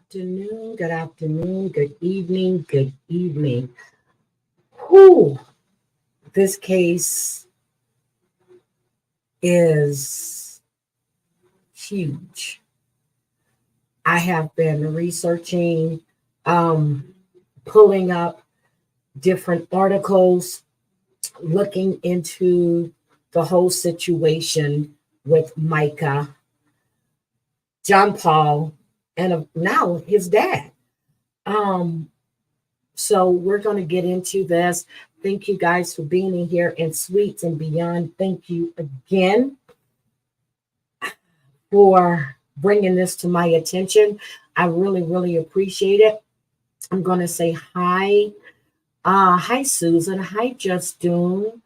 good afternoon, good evening, good evening. Whew, this case is huge. I have been researching, pulling up different articles, looking into the whole situation with Micah, John Paul, and now his dad. Um, So we're going to get into this. Thank you guys for being in here and Sweets and Beyond. Thank you again for bringing this to my attention. I really, really appreciate it. I'm going to say hi. Hi, Susan. Hi, Justine.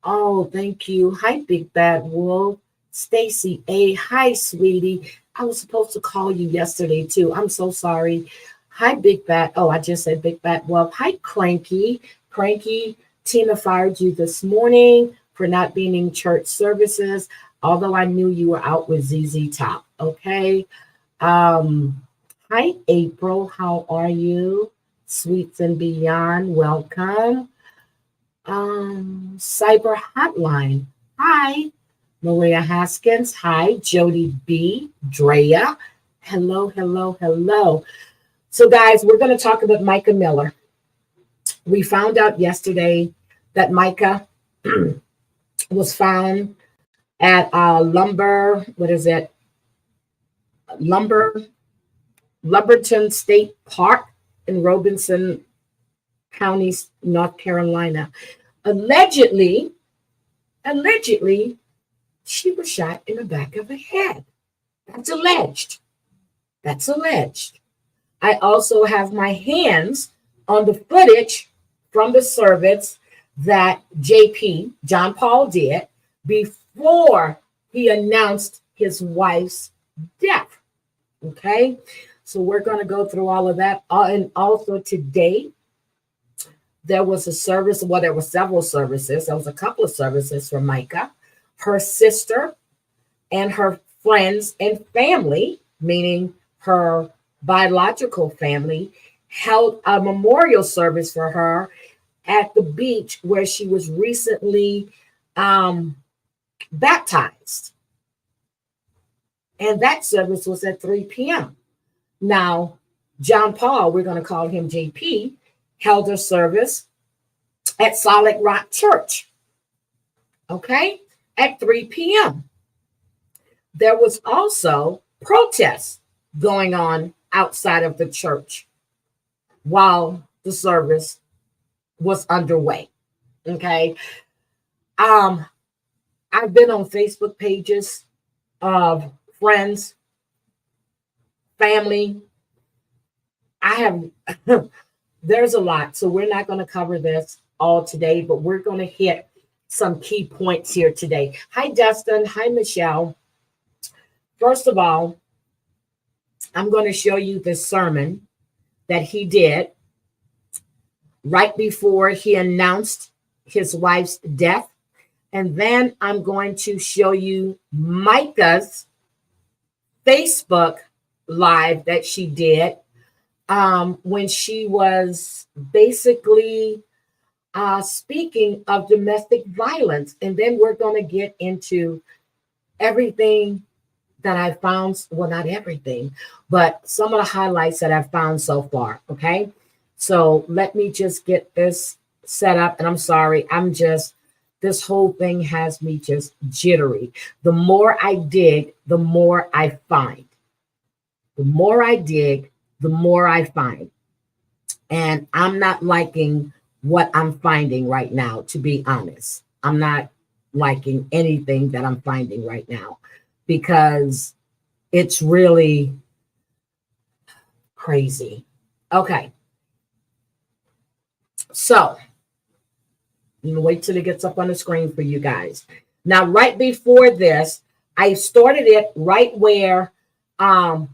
Oh, thank you. Hi, Big Bad Wolf. Stacy A. Hi, sweetie. I was supposed to call you yesterday, too. I'm so sorry. Hi, Big Bat. Oh, I just said Big Bat Wolf. Hi, Cranky. Cranky, Tina fired you this morning for not being in church services, although I knew you were out with ZZ Top. Okay. Hi, April. How are you? Sweets and Beyond. Welcome. Cyber Hotline. Hi. Maria Haskins. Hi. Jody B. Drea. Hello, hello, hello. So, guys, we're going to talk about Mica Miller. We found out yesterday that Mica was found at Lumberton State Park in Robinson County, North Carolina. Allegedly, she was shot in the back of the head. That's alleged. I also have my hands on the footage from the service that John Paul, did before he announced his wife's death. Okay, so we're going to go through all of that. And also today, there was a service. Well, there were several services. There was a couple of services for Mica, her sister, and her friends and family, meaning her biological family, held a memorial service for her at the beach where she was recently baptized. And that service was at 3 p.m. Now, John Paul, we're going to call him JP, held a service at Solid Rock Church, okay, at 3 p.m. There was also protests going on outside of the church while the service was underway. Okay. I've been on Facebook pages of friends, family. I have, there's a lot. So we're not going to cover this all today, but we're going to hit some key points here today. Hi, Dustin. Hi, Michelle. First of all, I'm going to show you the sermon that he did right before he announced his wife's death. And then I'm going to show you Micah's Facebook live that she did when she was basically speaking of domestic violence. And then we're going to get into everything that I found, well, not everything, but some of the highlights that I've found so far, okay? So let me just get this set up, and I'm sorry, this whole thing has me just jittery. The more I dig, the more I find. The more I dig, the more I find. And I'm not liking what I'm finding right now, to be honest. I'm not liking anything that I'm finding right now, because it's really crazy. Okay. So, I'm going to wait till it gets up on the screen for you guys. Now, right before this, I started it right where the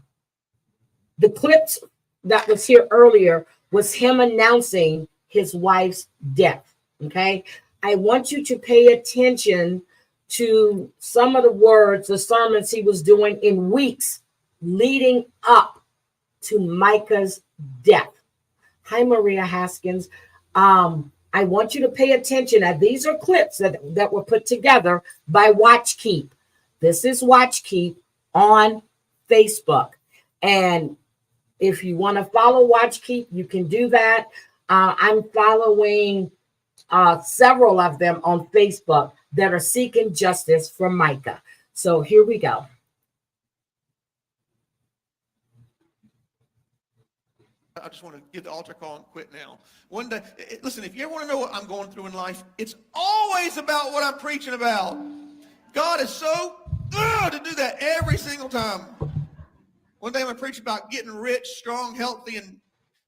clips that was here earlier was him announcing his wife's death. Okay. I want you to pay attention to some of the words, the sermons he was doing in weeks leading up to Mica's death. Hi, Maria Haskins. I want you to pay attention. Now, these are clips that were put together by Watch Keep. This is Watch Keep on Facebook. And if you want to follow Watch Keep, you can do that. I'm following several of them on Facebook that are seeking justice for Mica. So here we go. I just want to give the altar call and quit now. One day, listen, if you ever want to know what I'm going through in life, it's always about what I'm preaching about. God is so to do that every single time. One day I'm going to preach about getting rich, strong, healthy, and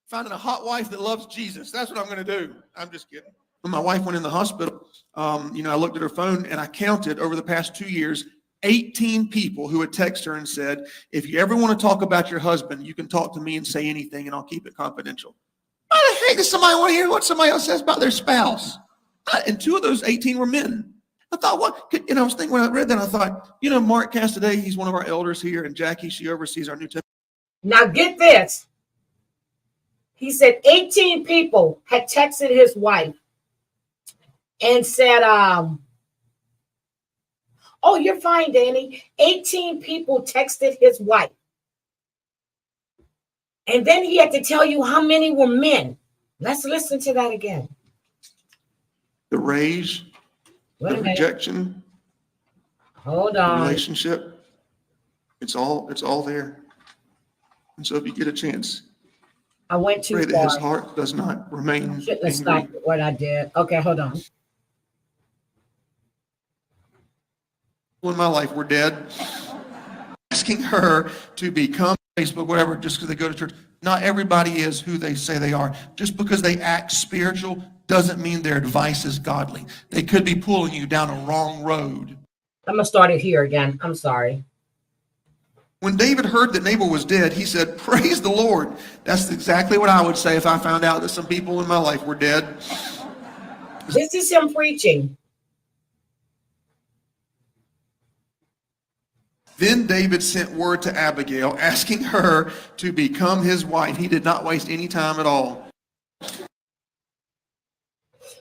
finding a hot wife that loves Jesus. That's what I'm going to do. I'm just kidding. When my wife went in the hospital, I looked at her phone and I counted over the past 2 years, 18 people who had texted her and said, if you ever want to talk about your husband, you can talk to me and say anything and I'll keep it confidential. Why the heck does somebody want to hear what somebody else says about their spouse? And 2 of those 18 were men. I thought, what? And I was thinking when I read that, I thought, Mark Cassidy, he's one of our elders here, and Jackie, she oversees our New Testament. Now get this. He said 18 people had texted his wife and said, oh, you're fine, Danny. 18 people texted his wife. And then he had to tell you how many were men. Let's listen to that again. The rage, the rejection, hold on, the relationship, it's all there. And so if you get a chance, I went too pray far. that his heart does not remain I shouldn't have angry. stopped what I did. Okay, hold on. In my life, we're dead. Asking her to become Facebook, whatever, just because they go to church. Not everybody is who they say they are. Just because they act spiritual doesn't mean their advice is godly. They could be pulling you down a wrong road. I'm going to start it here again. I'm sorry. When David heard that Nabal was dead, he said, praise the Lord. That's exactly what I would say if I found out that some people in my life were dead. This is him preaching. Then David sent word to Abigail, asking her to become his wife. He did not waste any time at all.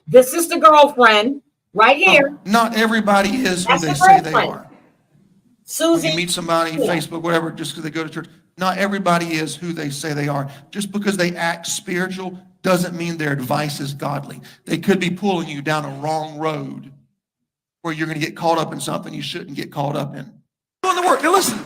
This is the girlfriend right here. Not everybody is who That's they the say they girlfriend. are. Susie. When you meet somebody, Facebook, whatever, just because they go to church, not everybody is who they say they are. Just because they act spiritual doesn't mean their advice is godly. They could be pulling you down a wrong road where you're going to get caught up in something you shouldn't get caught up in. Doing the work. Now listen,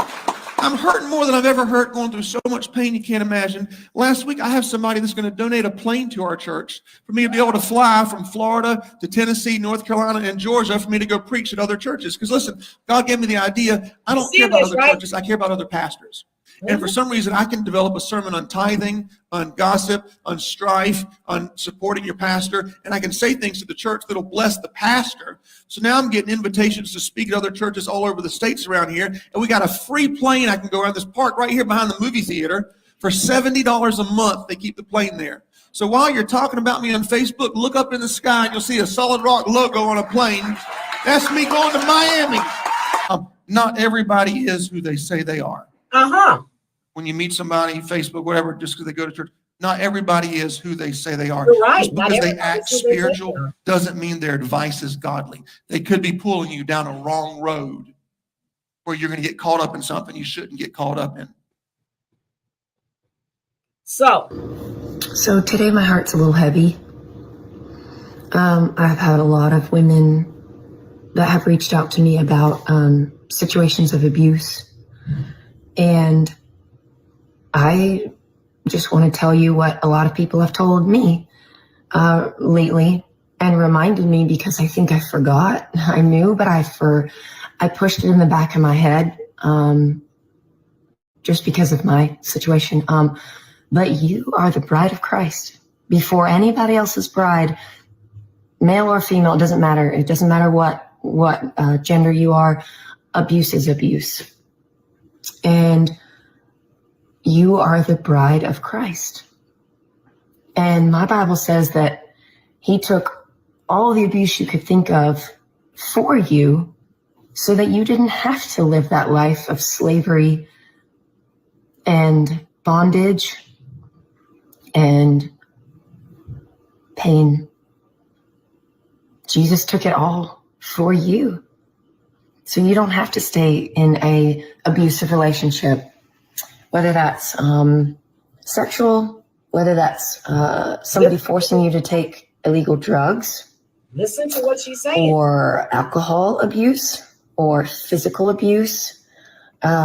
I'm hurting more than I've ever hurt, going through so much pain you can't imagine. Last week, I have somebody that's going to donate a plane to our church for me to be able to fly from Florida to Tennessee, North Carolina, and Georgia for me to go preach at other churches. Because listen, God gave me the idea. I don't care about other churches. I care about other pastors. And for some reason, I can develop a sermon on tithing, on gossip, on strife, on supporting your pastor, and I can say things to the church that'll bless the pastor. So now I'm getting invitations to speak at other churches all over the states around here, and we got a free plane. I can go around this park right here behind the movie theater for $70 a month. They keep the plane there. So while you're talking about me on Facebook, look up in the sky and you'll see a Solid Rock logo on a plane. That's me going to Miami. Not everybody is who they say they are. When you meet somebody, Facebook, whatever, just because they go to church, not everybody is who they say they are. You're right. Just because they act spiritual doesn't mean their advice is godly. They could be pulling you down a wrong road where you're going to get caught up in something you shouldn't get caught up in. So today my heart's a little heavy. I've had a lot of women that have reached out to me about situations of abuse. And I just want to tell you what a lot of people have told me lately and reminded me, because I think I forgot. I knew, but I pushed it in the back of my head just because of my situation. But you are the bride of Christ. Before anybody else's bride, male or female, it doesn't matter. It doesn't matter what gender you are. Abuse is abuse. And you are the bride of Christ. And my Bible says that he took all the abuse you could think of for you so that you didn't have to live that life of slavery and bondage and pain. Jesus took it all for you. So you don't have to stay in a abusive relationship, whether that's sexual, whether that's somebody forcing you to take illegal drugs. Listen to what she's saying. Or alcohol abuse, or physical abuse,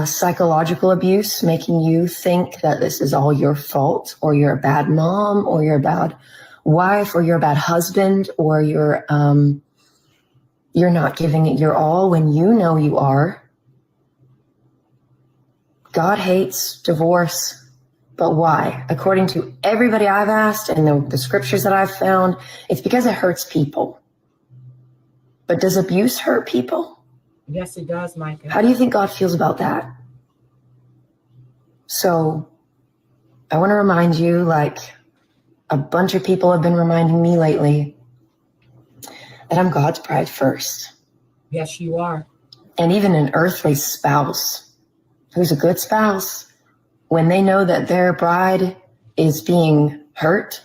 psychological abuse, making you think that this is all your fault, or you're a bad mom, or you're a bad wife, or you're a bad husband, or you're not giving it your all when you know you are. God hates divorce, but why? According to everybody I've asked and the scriptures that I've found, it's because it hurts people. But does abuse hurt people? Yes, it does, Micah. How do you think God feels about that? So I want to remind you, like a bunch of people have been reminding me lately, that I'm God's bride first. Yes, you are. And even an earthly spouse who's a good spouse, when they know that their bride is being hurt,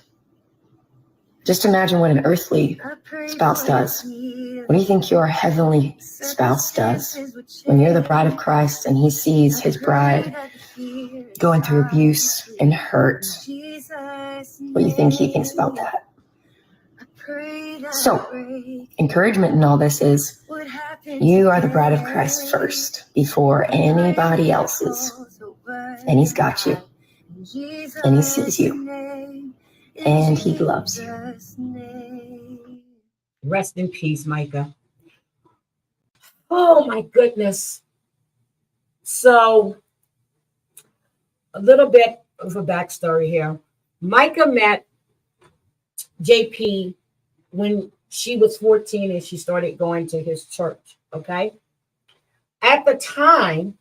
just imagine what an earthly spouse does. What do you think your heavenly spouse does when you're the bride of Christ and he sees his bride going through abuse and hurt? What do you think he thinks about that? So, encouragement in all this is you are the bride of Christ first before anybody else's. And he's got you. And he sees you. And he loves you. Rest in peace, Micah. Oh, my goodness. So, a little bit of a backstory here. Micah met JP when she was 14 and she started going to his church, okay? At the time,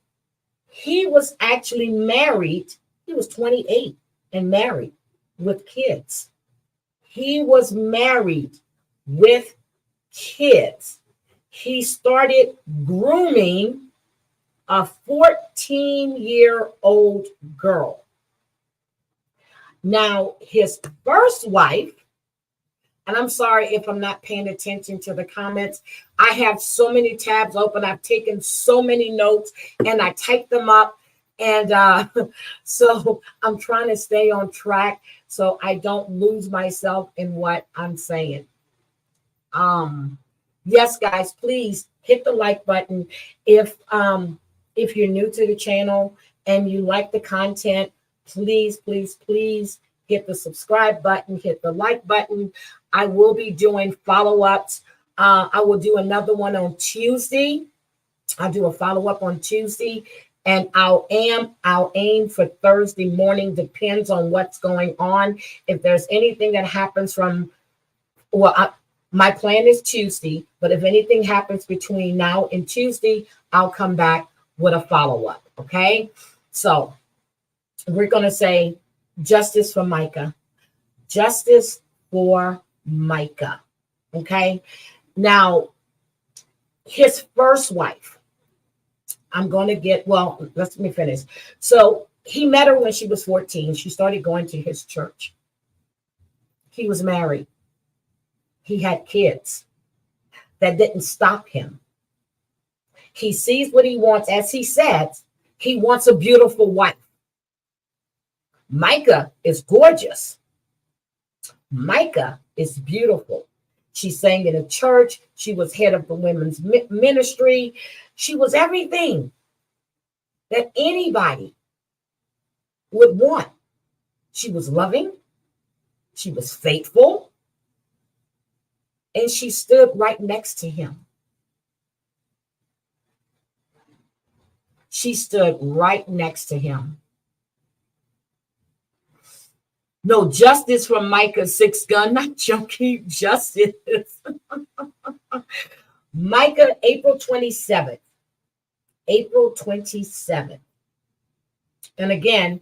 he was actually married. He was 28 and married with kids. He was married with kids. He started grooming a 14-year-old girl. Now, his first wife, and I'm sorry if I'm not paying attention to the comments. I have so many tabs open. I've taken so many notes and I typed them up. And so I'm trying to stay on track so I don't lose myself in what I'm saying. Yes, guys, please hit the like button. If you're new to the channel and you like the content, please, please, please hit the subscribe button, hit the like button. I will be doing follow-ups. I will do another one on Tuesday. I'll do a follow-up on Tuesday. And I'll aim for Thursday morning, depends on what's going on. If there's anything that happens from, my plan is Tuesday, but if anything happens between now and Tuesday, I'll come back with a follow-up, okay? So we're going to say justice for Micah. Justice for Micah, okay? Now, his first wife, let me finish. So he met her when she was 14. She started going to his church. He was married. He had kids. That didn't stop him. He sees what he wants. As he said, he wants a beautiful wife. Micah is gorgeous. Micah is beautiful. She sang in a church. She was head of the women's ministry. She was everything that anybody would want. She was loving. She was faithful. And she stood right next to him. She stood right next to him. No, justice from Micah 6 gun, not joking, justice. Micah, April 27th. April 27th. And again,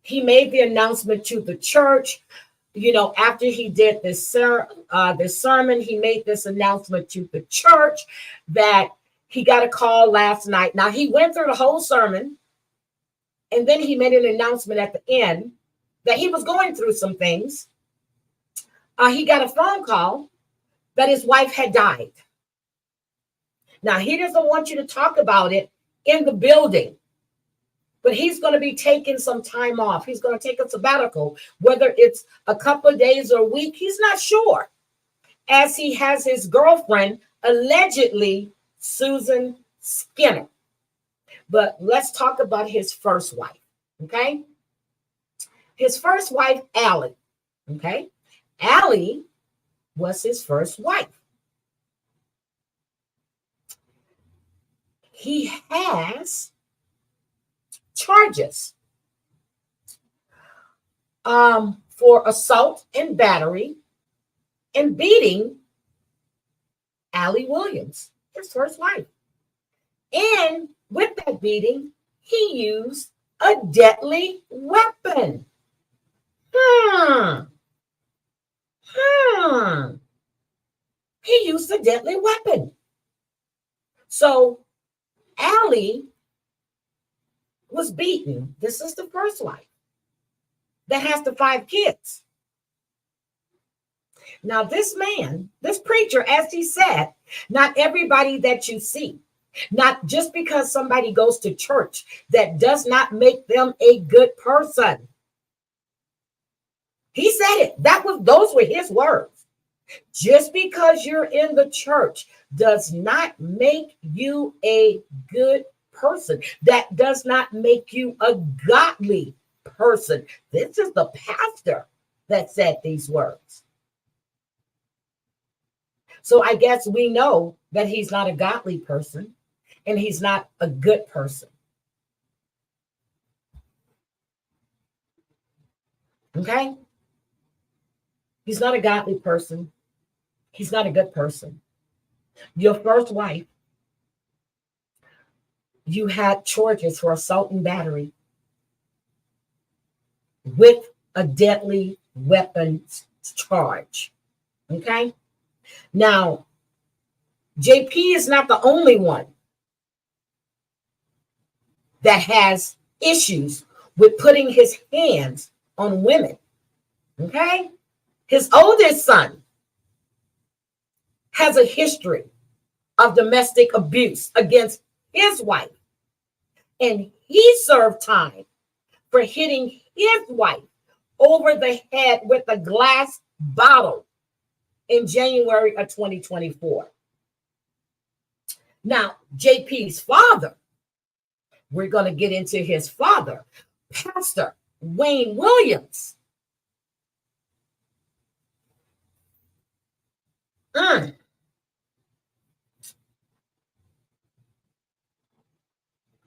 he made the announcement to the church. You know, after he did this sermon, he made this announcement to the church that he got a call last night. Now, he went through the whole sermon. And then he made an announcement at the end that he was going through some things. He got a phone call that his wife had died. Now, he doesn't want you to talk about it in the building, but he's going to be taking some time off. He's going to take a sabbatical, whether it's a couple of days or a week. He's not sure, as he has his girlfriend, allegedly Susan Skinner. But let's talk about his first wife, okay? His first wife, Allie, okay? Allie was his first wife. He has charges for assault and battery and beating Allie Williams, his first wife. And with that beating, he used a deadly weapon. He used a deadly weapon. So Allie was beaten. This is the first wife that has the 5 kids. Now, this man, this preacher, as he said, not everybody that you see, not just because somebody goes to church, that does not make them a good person. He said it. Those were his words. Just because you're in the church does not make you a good person. That does not make you a godly person. This is the pastor that said these words. So I guess we know that he's not a godly person and he's not a good person. Okay? He's not a godly person. He's not a good person. Your first wife, you had charges for assault and battery with a deadly weapons charge. Okay? Now, JP is not the only one that has issues with putting his hands on women. Okay? His oldest son has a history of domestic abuse against his wife. And he served time for hitting his wife over the head with a glass bottle in January of 2024. Now, JP's father, we're going to get into his father, Pastor Wayne Williams.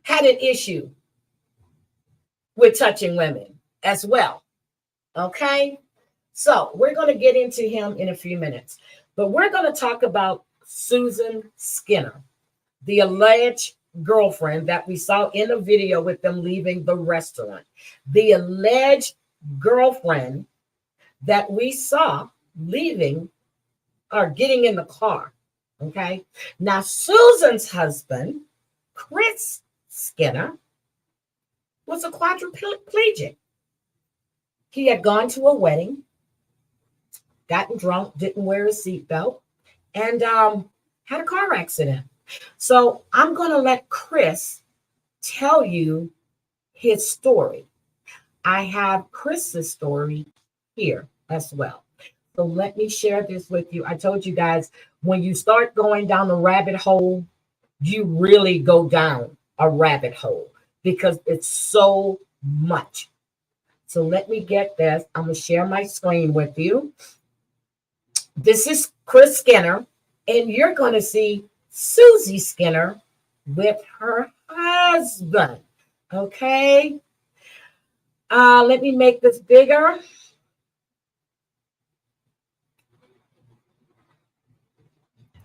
Had an issue with touching women as well. Okay? So we're going to get into him in a few minutes. But we're going to talk about Susan Skinner, the alleged girlfriend that we saw in a video with them leaving the restaurant. The alleged girlfriend that we saw leaving or getting in the car. Okay? Now, Susan's husband, Chris Skinner, was a quadriplegic. He had gone to a wedding, gotten drunk, didn't wear a seatbelt, and had a car accident. So I'm going to let Chris tell you his story. I have Chris's story here as well. So let me share this with you. I told you guys, when you start going down the rabbit hole, you really go down a rabbit hole because it's so much. So let me get this. I'm going to share my screen with you. This is Chris Skinner, and you're going to see Susie Skinner with her husband. Okay. Let me make this bigger.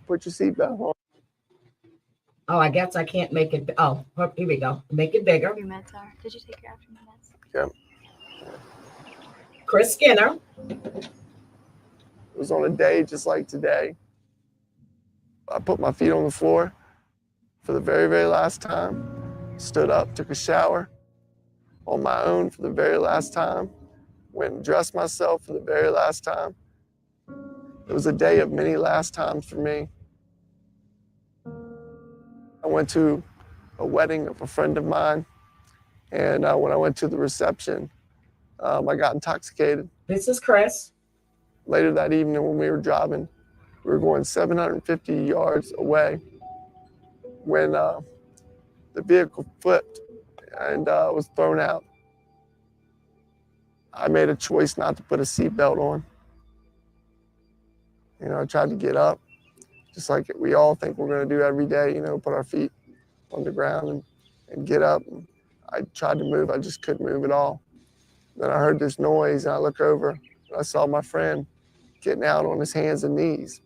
Put your seatbelt on. Oh, I guess I can't make it. Oh, here we go. Make it bigger. Your meds are. Did you take your afternoon meds? Yep. Chris Skinner. It was on a day just like today. I put my feet on the floor for the very, very last time. Stood up, took a shower, on my own for the very last time, went and dressed myself for the very last time. It was a day of many last times for me. I went to a wedding of a friend of mine, and when I went to the reception, I got intoxicated. This is Chris. Later that evening when we were driving, we were going 750 yards away when the vehicle flipped and was thrown out. I made a choice not to put a seatbelt on. You know, I tried to get up, just like we all think we're going to do every day, you know, put our feet on the ground and get up. And I tried to move, I just couldn't move at all. Then I heard this noise, and I look over, and I saw my friend getting out on his hands and knees.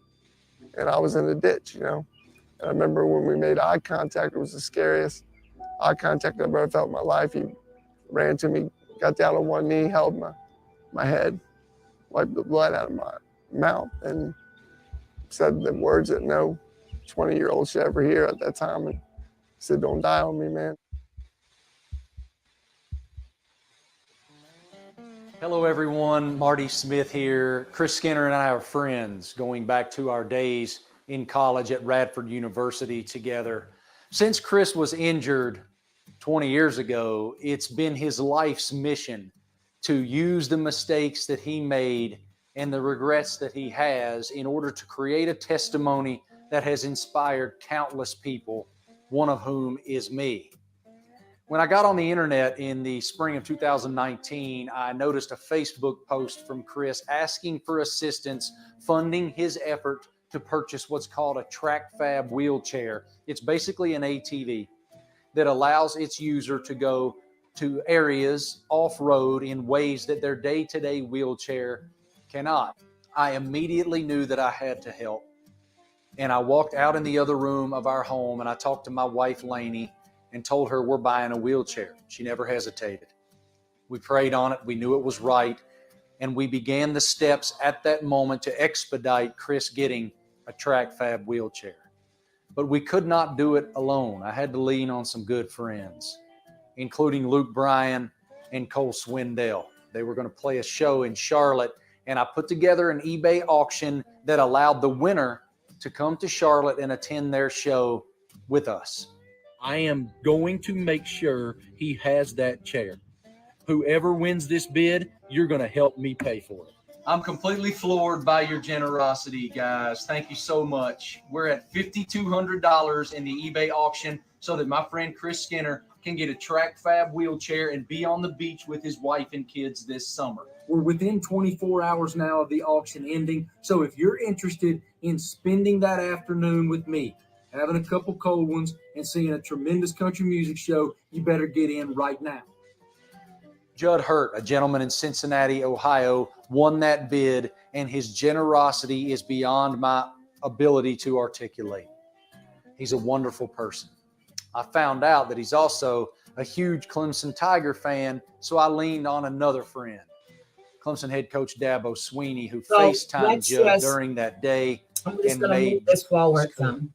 And I was in the ditch, you know. And I remember when we made eye contact, it was the scariest eye contact I've ever felt in my life. He ran to me, got down on one knee, held my head, wiped the blood out of my mouth, and said the words that no 20-year-old should ever hear at that time. And he said, "Don't die on me, man." Hello, everyone. Marty Smith here. Chris Skinner and I are friends going back to our days in college at Radford University together. Since Chris was injured 20 years ago, it's been his life's mission to use the mistakes that he made and the regrets that he has in order to create a testimony that has inspired countless people, one of whom is me. When I got on the internet in the spring of 2019, I noticed a Facebook post from Chris asking for assistance funding his effort to purchase what's called a TrackFab wheelchair. It's basically an ATV that allows its user to go to areas off-road in ways that their day-to-day wheelchair cannot. I immediately knew that I had to help. And I walked out in the other room of our home and I talked to my wife, Lainey, and told her we're buying a wheelchair. She never hesitated. We prayed on it. We knew it was right. And we began the steps at that moment to expedite Chris getting a TrackFab wheelchair. But we could not do it alone. I had to lean on some good friends, including Luke Bryan and Cole Swindell. They were going to play a show in Charlotte, and I put together an eBay auction that allowed the winner to come to Charlotte and attend their show with us. I am going to make sure he has that chair. Whoever wins this bid, you're going to help me pay for it. I'm completely floored by your generosity, guys. Thank you so much. We're at $5,200 in the eBay auction so that my friend Chris Skinner can get a TrackFab wheelchair and be on the beach with his wife and kids this summer. We're within 24 hours now of the auction ending. So if you're interested in spending that afternoon with me, having a couple cold ones, and seeing a tremendous country music show, you better get in right now. Judd Hurt, a gentleman in Cincinnati, Ohio, won that bid, and his generosity is beyond my ability to articulate. He's a wonderful person. I found out that he's also a huge Clemson Tiger fan, so I leaned on another friend, Clemson head coach Dabo Sweeney, who FaceTimed Judd during that day. I'm just going to move this forward some.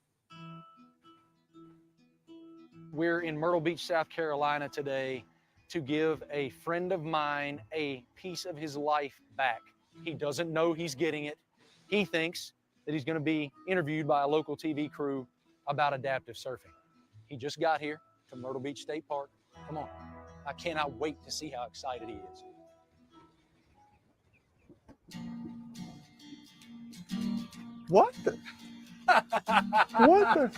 We're in Myrtle Beach, South Carolina today to give a friend of mine a piece of his life back. He doesn't know he's getting it. He thinks that he's going to be interviewed by a local TV crew about adaptive surfing. He just got here to Myrtle Beach State Park. Come on. I cannot wait to see how excited he is. What the? What the?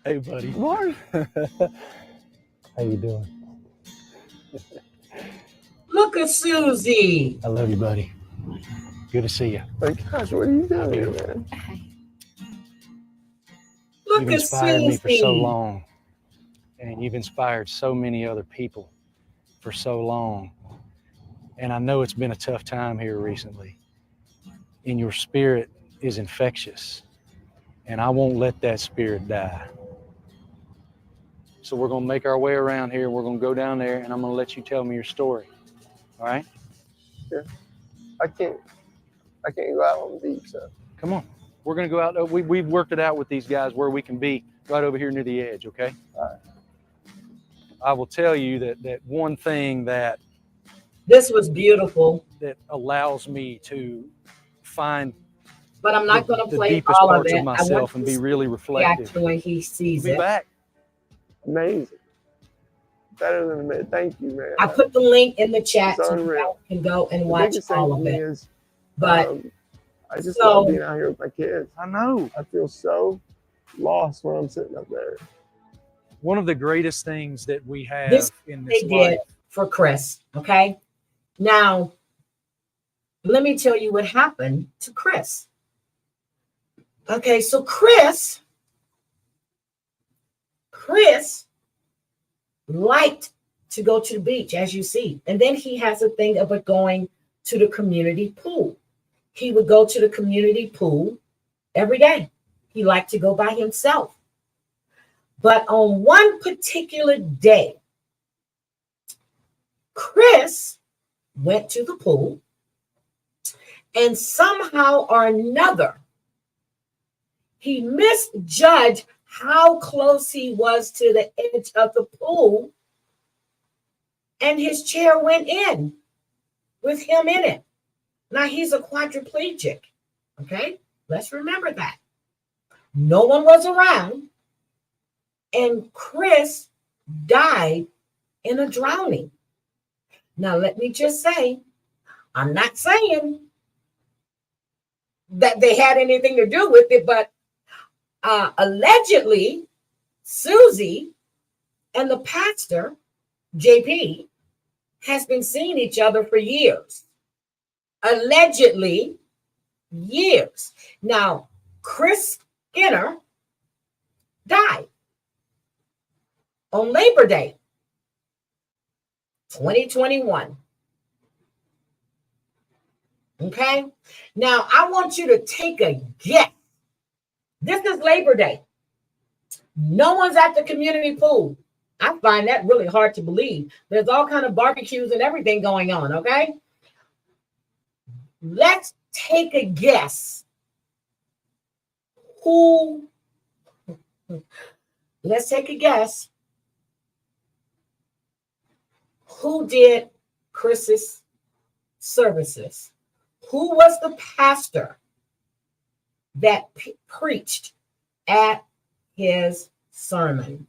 Hey, buddy. What? How you doing? Look at Susie. I love you, buddy. Good to see you. Like, gosh, what are you doing, man? Look You've at inspired me for so Susie. long, and you've inspired so many other people for so long. And I know it's been a tough time here recently. And your spirit is infectious, and I won't let that spirit die. So we're going to make our way around here. We're going to go down there, and I'm going to let you tell me your story. All right? Yeah. I can't go out on the beach. So. Come on. We're going to go out. We've worked it out with these guys where we can be right over here near the edge, okay? All right. I will tell you that one thing that This was beautiful, allows me to find but I'm not going to the play deepest all of parts of it. I want myself and to be really react reflective. to when he We'll sees be it. back. Amazing. Better than a minute. Thank you, man. I put the link in the chat It's so you unreal. guys can go and The watch biggest thing all for of me it. is But I just so- love being out here with my kids. I know. I feel so lost when I'm sitting up there. One of the greatest things that we have This in they this did life. for Chris. Okay. Now, let me tell you what happened to Chris. Okay, so Chris liked to go to the beach, as you see. And then he has a thing about going to the community pool. He would go to the community pool every day. He liked to go by himself. But on one particular day, Chris went to the pool, and somehow or another, he misjudged how close he was to the edge of the pool, and his chair went in with him in it. Now, he's a quadriplegic, okay? Let's remember that. No one was around, and Chris died in a drowning. Now, let me just say, I'm not saying that they had anything to do with it, but allegedly, Susie and the pastor, JP, has been seeing each other for years. Allegedly, years. Now, Chris Skinner died on Labor Day, 2021. Okay? Now, I want you to take a guess. This is Labor Day. No one's at the community pool. I find that really hard to believe. There's all kind of barbecues and everything going on, okay? Let's take a guess. Let's take a guess. Who did Chris's services? Who was the pastor that preached at his sermon?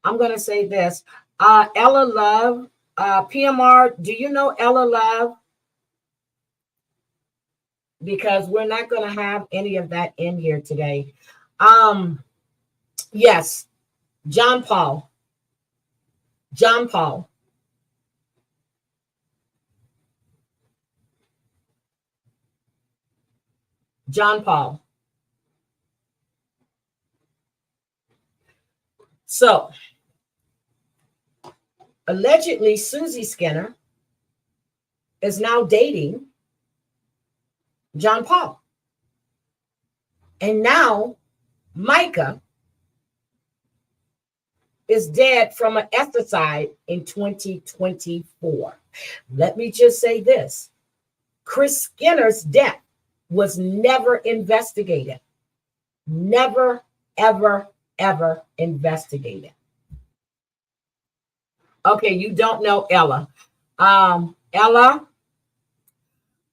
I'm going to say this. Ella Love, PMR, do you know Ella Love? Because we're not going to have any of that in here today. Yes, John Paul. John Paul. John Paul. So, allegedly, Susie Skinner is now dating John Paul. And now Mica is dead from an esthicide in 2024. Let me just say this. Chris Skinner's death was never investigated. Never, ever, ever investigated. Okay, you don't know Ella. Ella,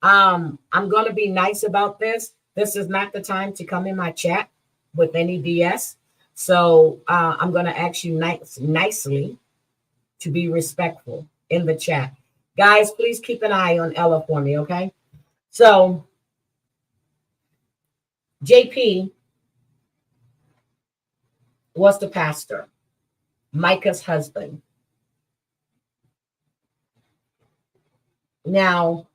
I'm going to be nice about this. This is not the time to come in my chat with any BS. So I'm going to ask you nicely to be respectful in the chat. Guys, please keep an eye on Ella for me, okay? So JP was the pastor, Mica's husband. Now,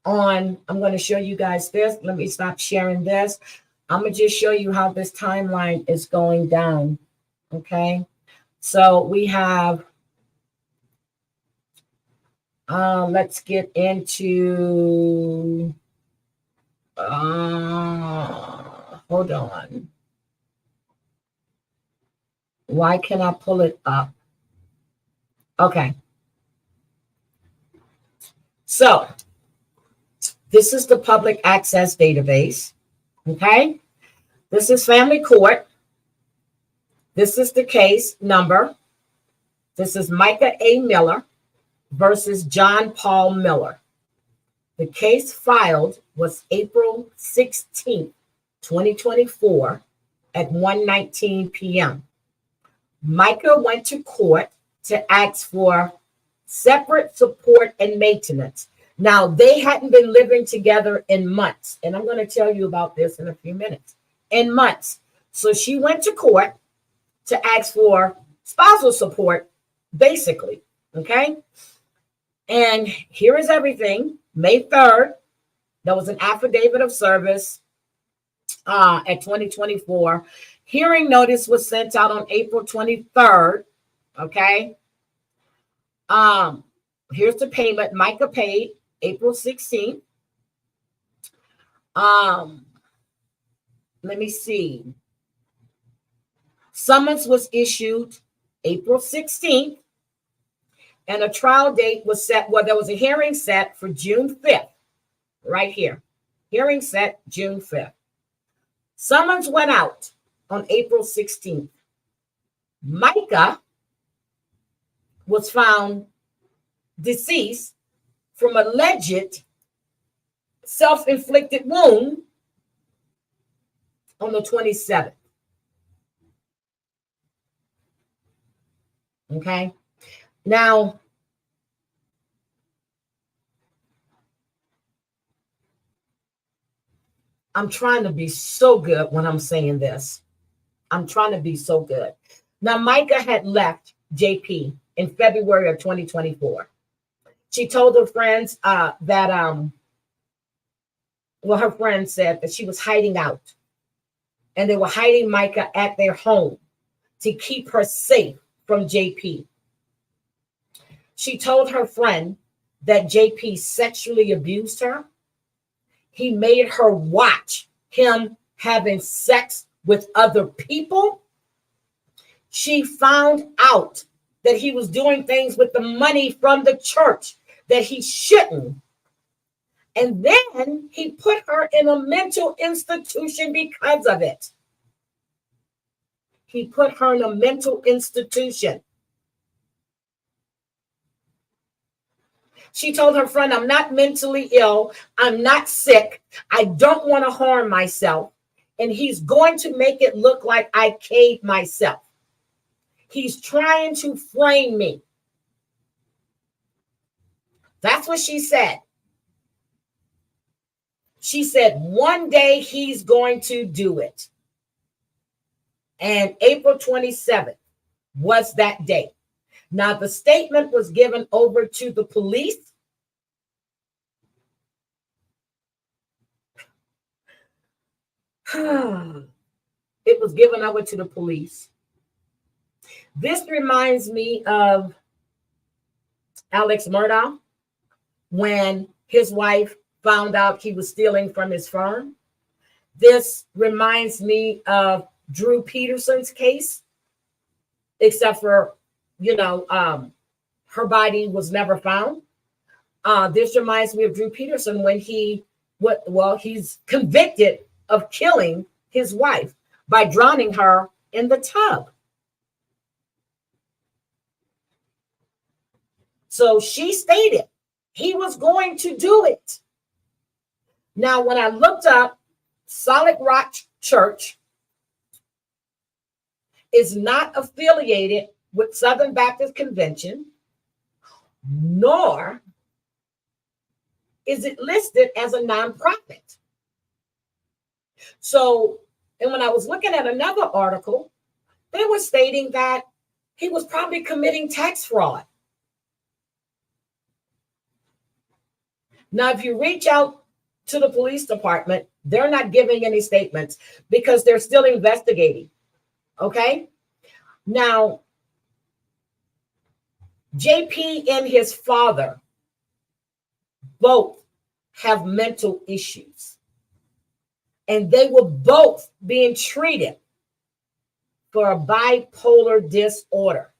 I'm going to show you guys this. Let me stop sharing this. I'm going to just show you how this timeline is going down. Okay. So we have, let's get into, hold on. Why can I pull it up? Okay. So This is the public access database. Okay. This is family court. This is the case number. This is Mica A. Miller versus John Paul Miller. The case filed was April 16th, 2024 at 1:19 p.m. Mica went to court to ask for separate support and maintenance. Now, they hadn't been living together in months, and I'm going to tell you about this in a few minutes. In months. So she went to court to ask for spousal support, basically. Okay. And here is everything. May 3rd, there was an affidavit of service at 2024. Hearing notice was sent out on April 23rd. Okay. Here's the payment. Mica paid April 16th. Let me see. Summons was issued April 16th, and a trial date was set. Well, there was a hearing set for June 5th, right here. Hearing set June 5th. Summons went out on April 16th. Mica was found deceased from alleged self-inflicted wound on the 27th. Okay. Now, I'm trying to be so good when I'm saying this. I'm trying to be so good. Now, Mica had left JP in February of 2024. She told her friends that her friends said that she was hiding out, and they were hiding Mica at their home to keep her safe from JP. She told her friend that JP sexually abused her. He made her watch him having sex with other people. She found out that he was doing things with the money from the church that he shouldn't. And then he put her in a mental institution because of it. He put her in a mental institution. She told her friend, I'm not mentally ill. I'm not sick. I don't want to harm myself. And he's going to make it look like I caved myself. He's trying to frame me. That's what she said. She said, one day he's going to do it. And April 27th was that day. Now, the statement was given over to the police. It was given over to the police. This reminds me of Alex Murdaugh when his wife found out he was stealing from his firm. This reminds me of Drew Peterson's case, except for, her body was never found. This reminds me of Drew Peterson when he's convicted of killing his wife by drowning her in the tub. So she stated he was going to do it. Now, when I looked up, Solid Rock Church is not affiliated with Southern Baptist Convention, nor is it listed as a nonprofit. So, and when I was looking at another article, they were stating that he was probably committing tax fraud. Now, if you reach out to the police department, they're not giving any statements because they're still investigating. Okay? Now, JP and his father both have mental issues. And they were both being treated for a bipolar disorder.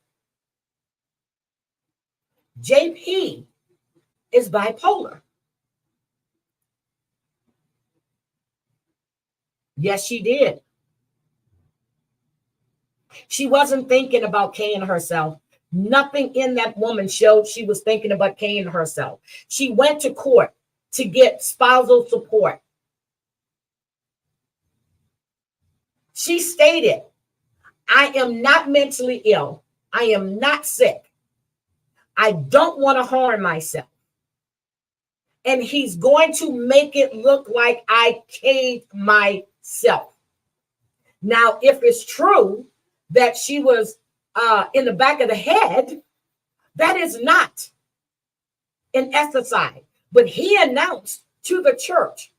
JP is bipolar. Yes, she did. She wasn't thinking about Kaying herself. Nothing in that woman showed she was thinking about Kaying herself. She went to court to get spousal support. She stated, I am not mentally ill. I am not sick. I don't want to harm myself. And he's going to make it look like I caved myself. Now, if it's true that she was in the back of the head, that is not an exercise. But he announced to the church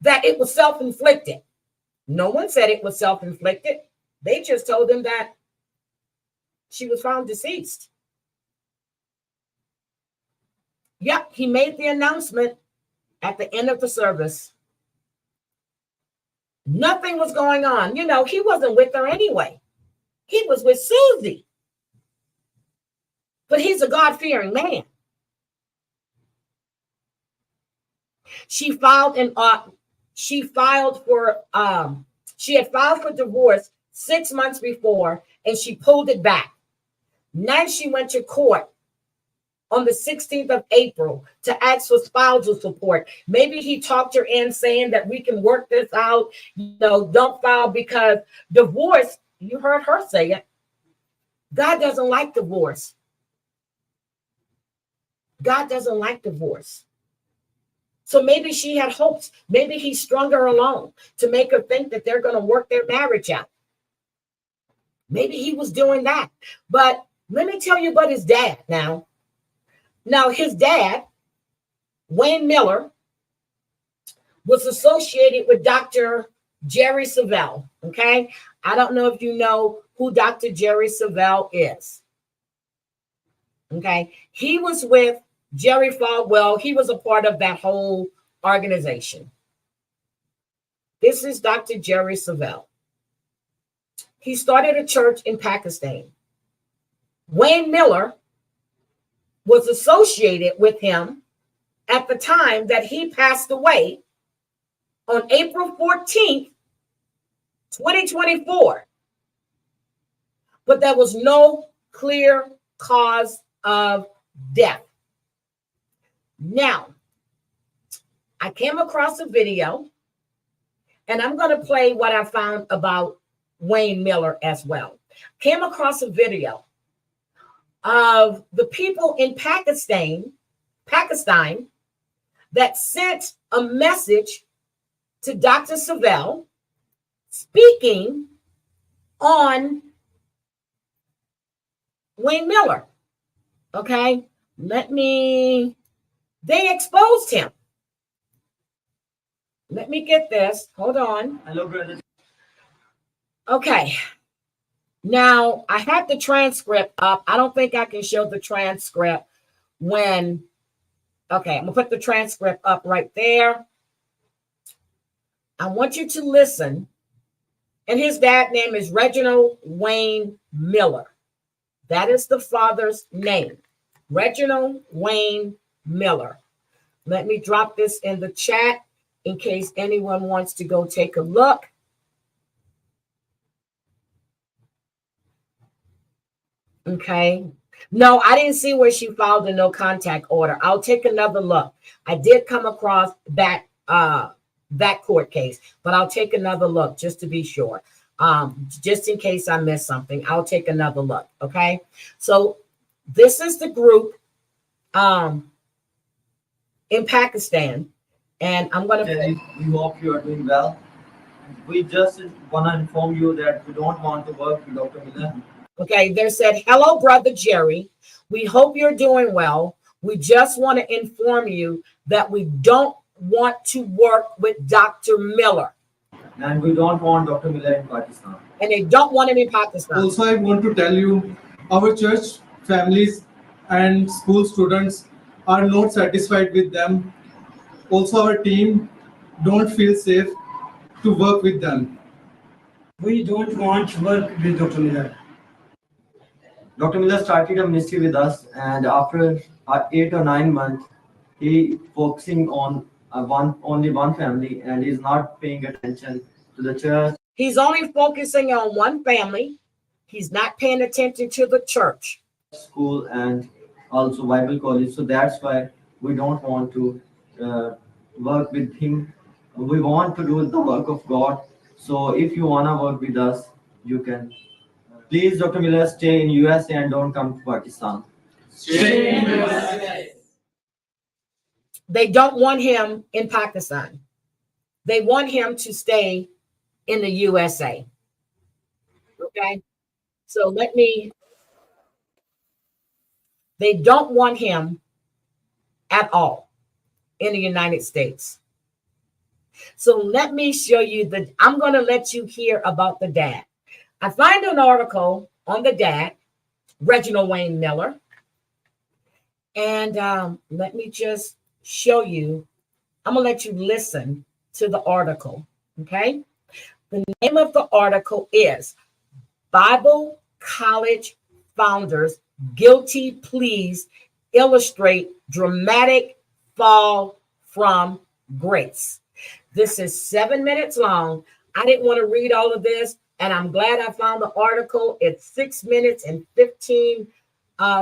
that it was self-inflicted. No one said it was self-inflicted. They just told him that she was found deceased. Yep, he made the announcement at the end of the service. Nothing was going on. You know, he wasn't with her anyway. He was with Susie. But he's a God-fearing man. She had filed for divorce 6 months before, and she pulled it back. Now she went to court on the 16th of April to ask for spousal support. Maybe he talked her in saying that we can work this out. You know, don't file, because divorce, you heard her say it, God doesn't like divorce. God doesn't like divorce. So maybe she had hopes. Maybe he strung her along to make her think that they're going to work their marriage out. Maybe he was doing that. But let me tell you about his dad now. Now, his dad, Wayne Miller, was associated with Dr. Jerry Savelle, okay? I don't know if you know who Dr. Jerry Savelle is, okay? He was with Jerry Falwell. He was a part of that whole organization. This is Dr. Jerry Savelle. He started a church in Pakistan. Wayne Miller was associated with him at the time that he passed away on April 14th, 2024. But there was no clear cause of death. Now, I came across a video, and I'm going to play what I found about Wayne Miller as well. Came across a video of the people in Pakistan that sent a message to Dr. Savelle speaking on Wayne Miller. Okay, they exposed him. Let me get this. Hold on. Hello, brother. Okay. Now, I have the transcript up. I don't think I can show the transcript when. Okay, I'm going to put the transcript up right there. I want you to listen. And his dad's name is Reginald Wayne Miller. That is the father's name. Reginald Wayne Miller. Let me drop this in the chat in case anyone wants to go take a look. Okay. No, I didn't see where she filed a no contact order. I'll take another look. I did come across that court case, but I'll take another look just to be sure. Just in case I missed something, I'll take another look. Okay. So this is the group in Pakistan, and I'm going to. We hope you are doing well. We just want to inform you that we don't want to work with Dr. Miller. Okay, they said, hello, Brother Jerry. We hope you're doing well. We just want to inform you that we don't want to work with Dr. Miller. And we don't want Dr. Miller in Pakistan. And they don't want him in Pakistan. Also, I want to tell you, our church families and school students are not satisfied with them. Also, our team don't feel safe to work with them. We don't want to work with Dr. Miller. Dr. Miller started a ministry with us, and after 8 or 9 months, he focusing on only one family, and he's not paying attention to the church. He's only focusing on one family. He's not paying attention to the church. School and also Bible college. So that's why we don't want to work with him. We want to do the work of God. So if you wanna work with us, you can. Please, Dr. Miller, stay in USA and don't come to Pakistan. Stay in USA. They don't want him in Pakistan. They want him to stay in the USA. Okay? So they don't want him at all in the United States. So let me show you I'm going to let you hear about the dad. I find an article on the dad, Reginald Wayne Miller. And let me just show you. I'm going to let you listen to the article. Okay? The name of the article is Bible College Founders Guilty Pleas Illustrate Dramatic Fall from Grace. This is 7 minutes long. I didn't want to read all of this, and I'm glad I found the article. It's 6 minutes and 15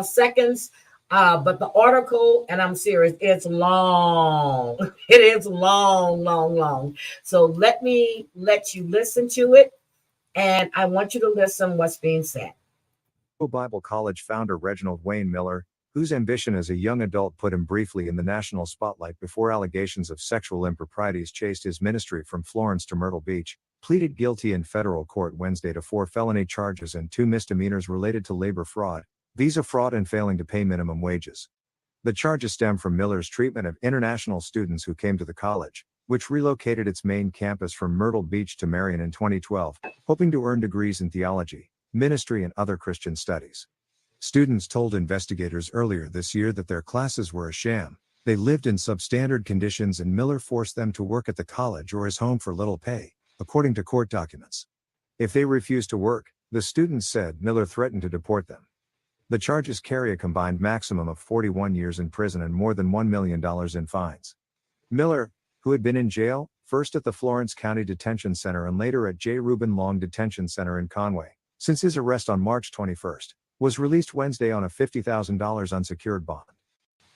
seconds. But the article, and I'm serious, it's long. It is long, long, long. So let me let you listen to it, and I want you to listen what's being said. Bible College founder Reginald Wayne Miller, whose ambition as a young adult put him briefly in the national spotlight before allegations of sexual improprieties chased his ministry from Florence to Myrtle Beach, pleaded guilty in federal court Wednesday to 4 felony charges and 2 misdemeanors related to labor fraud, visa fraud, and failing to pay minimum wages. The charges stem from Miller's treatment of international students who came to the college, which relocated its main campus from Myrtle Beach to Marion in 2012, hoping to earn degrees in theology, ministry, and other Christian studies. Students told investigators earlier this year that their classes were a sham. They lived in substandard conditions, and Miller forced them to work at the college or his home for little pay, according to court documents. If they refused to work, the students said, Miller threatened to deport them. The charges carry a combined maximum of 41 years in prison and more than $1 million in fines. Miller, who had been in jail, first at the Florence County Detention Center and later at J. Reuben Long Detention Center in Conway, since his arrest on March 21, was released Wednesday on a $50,000 unsecured bond.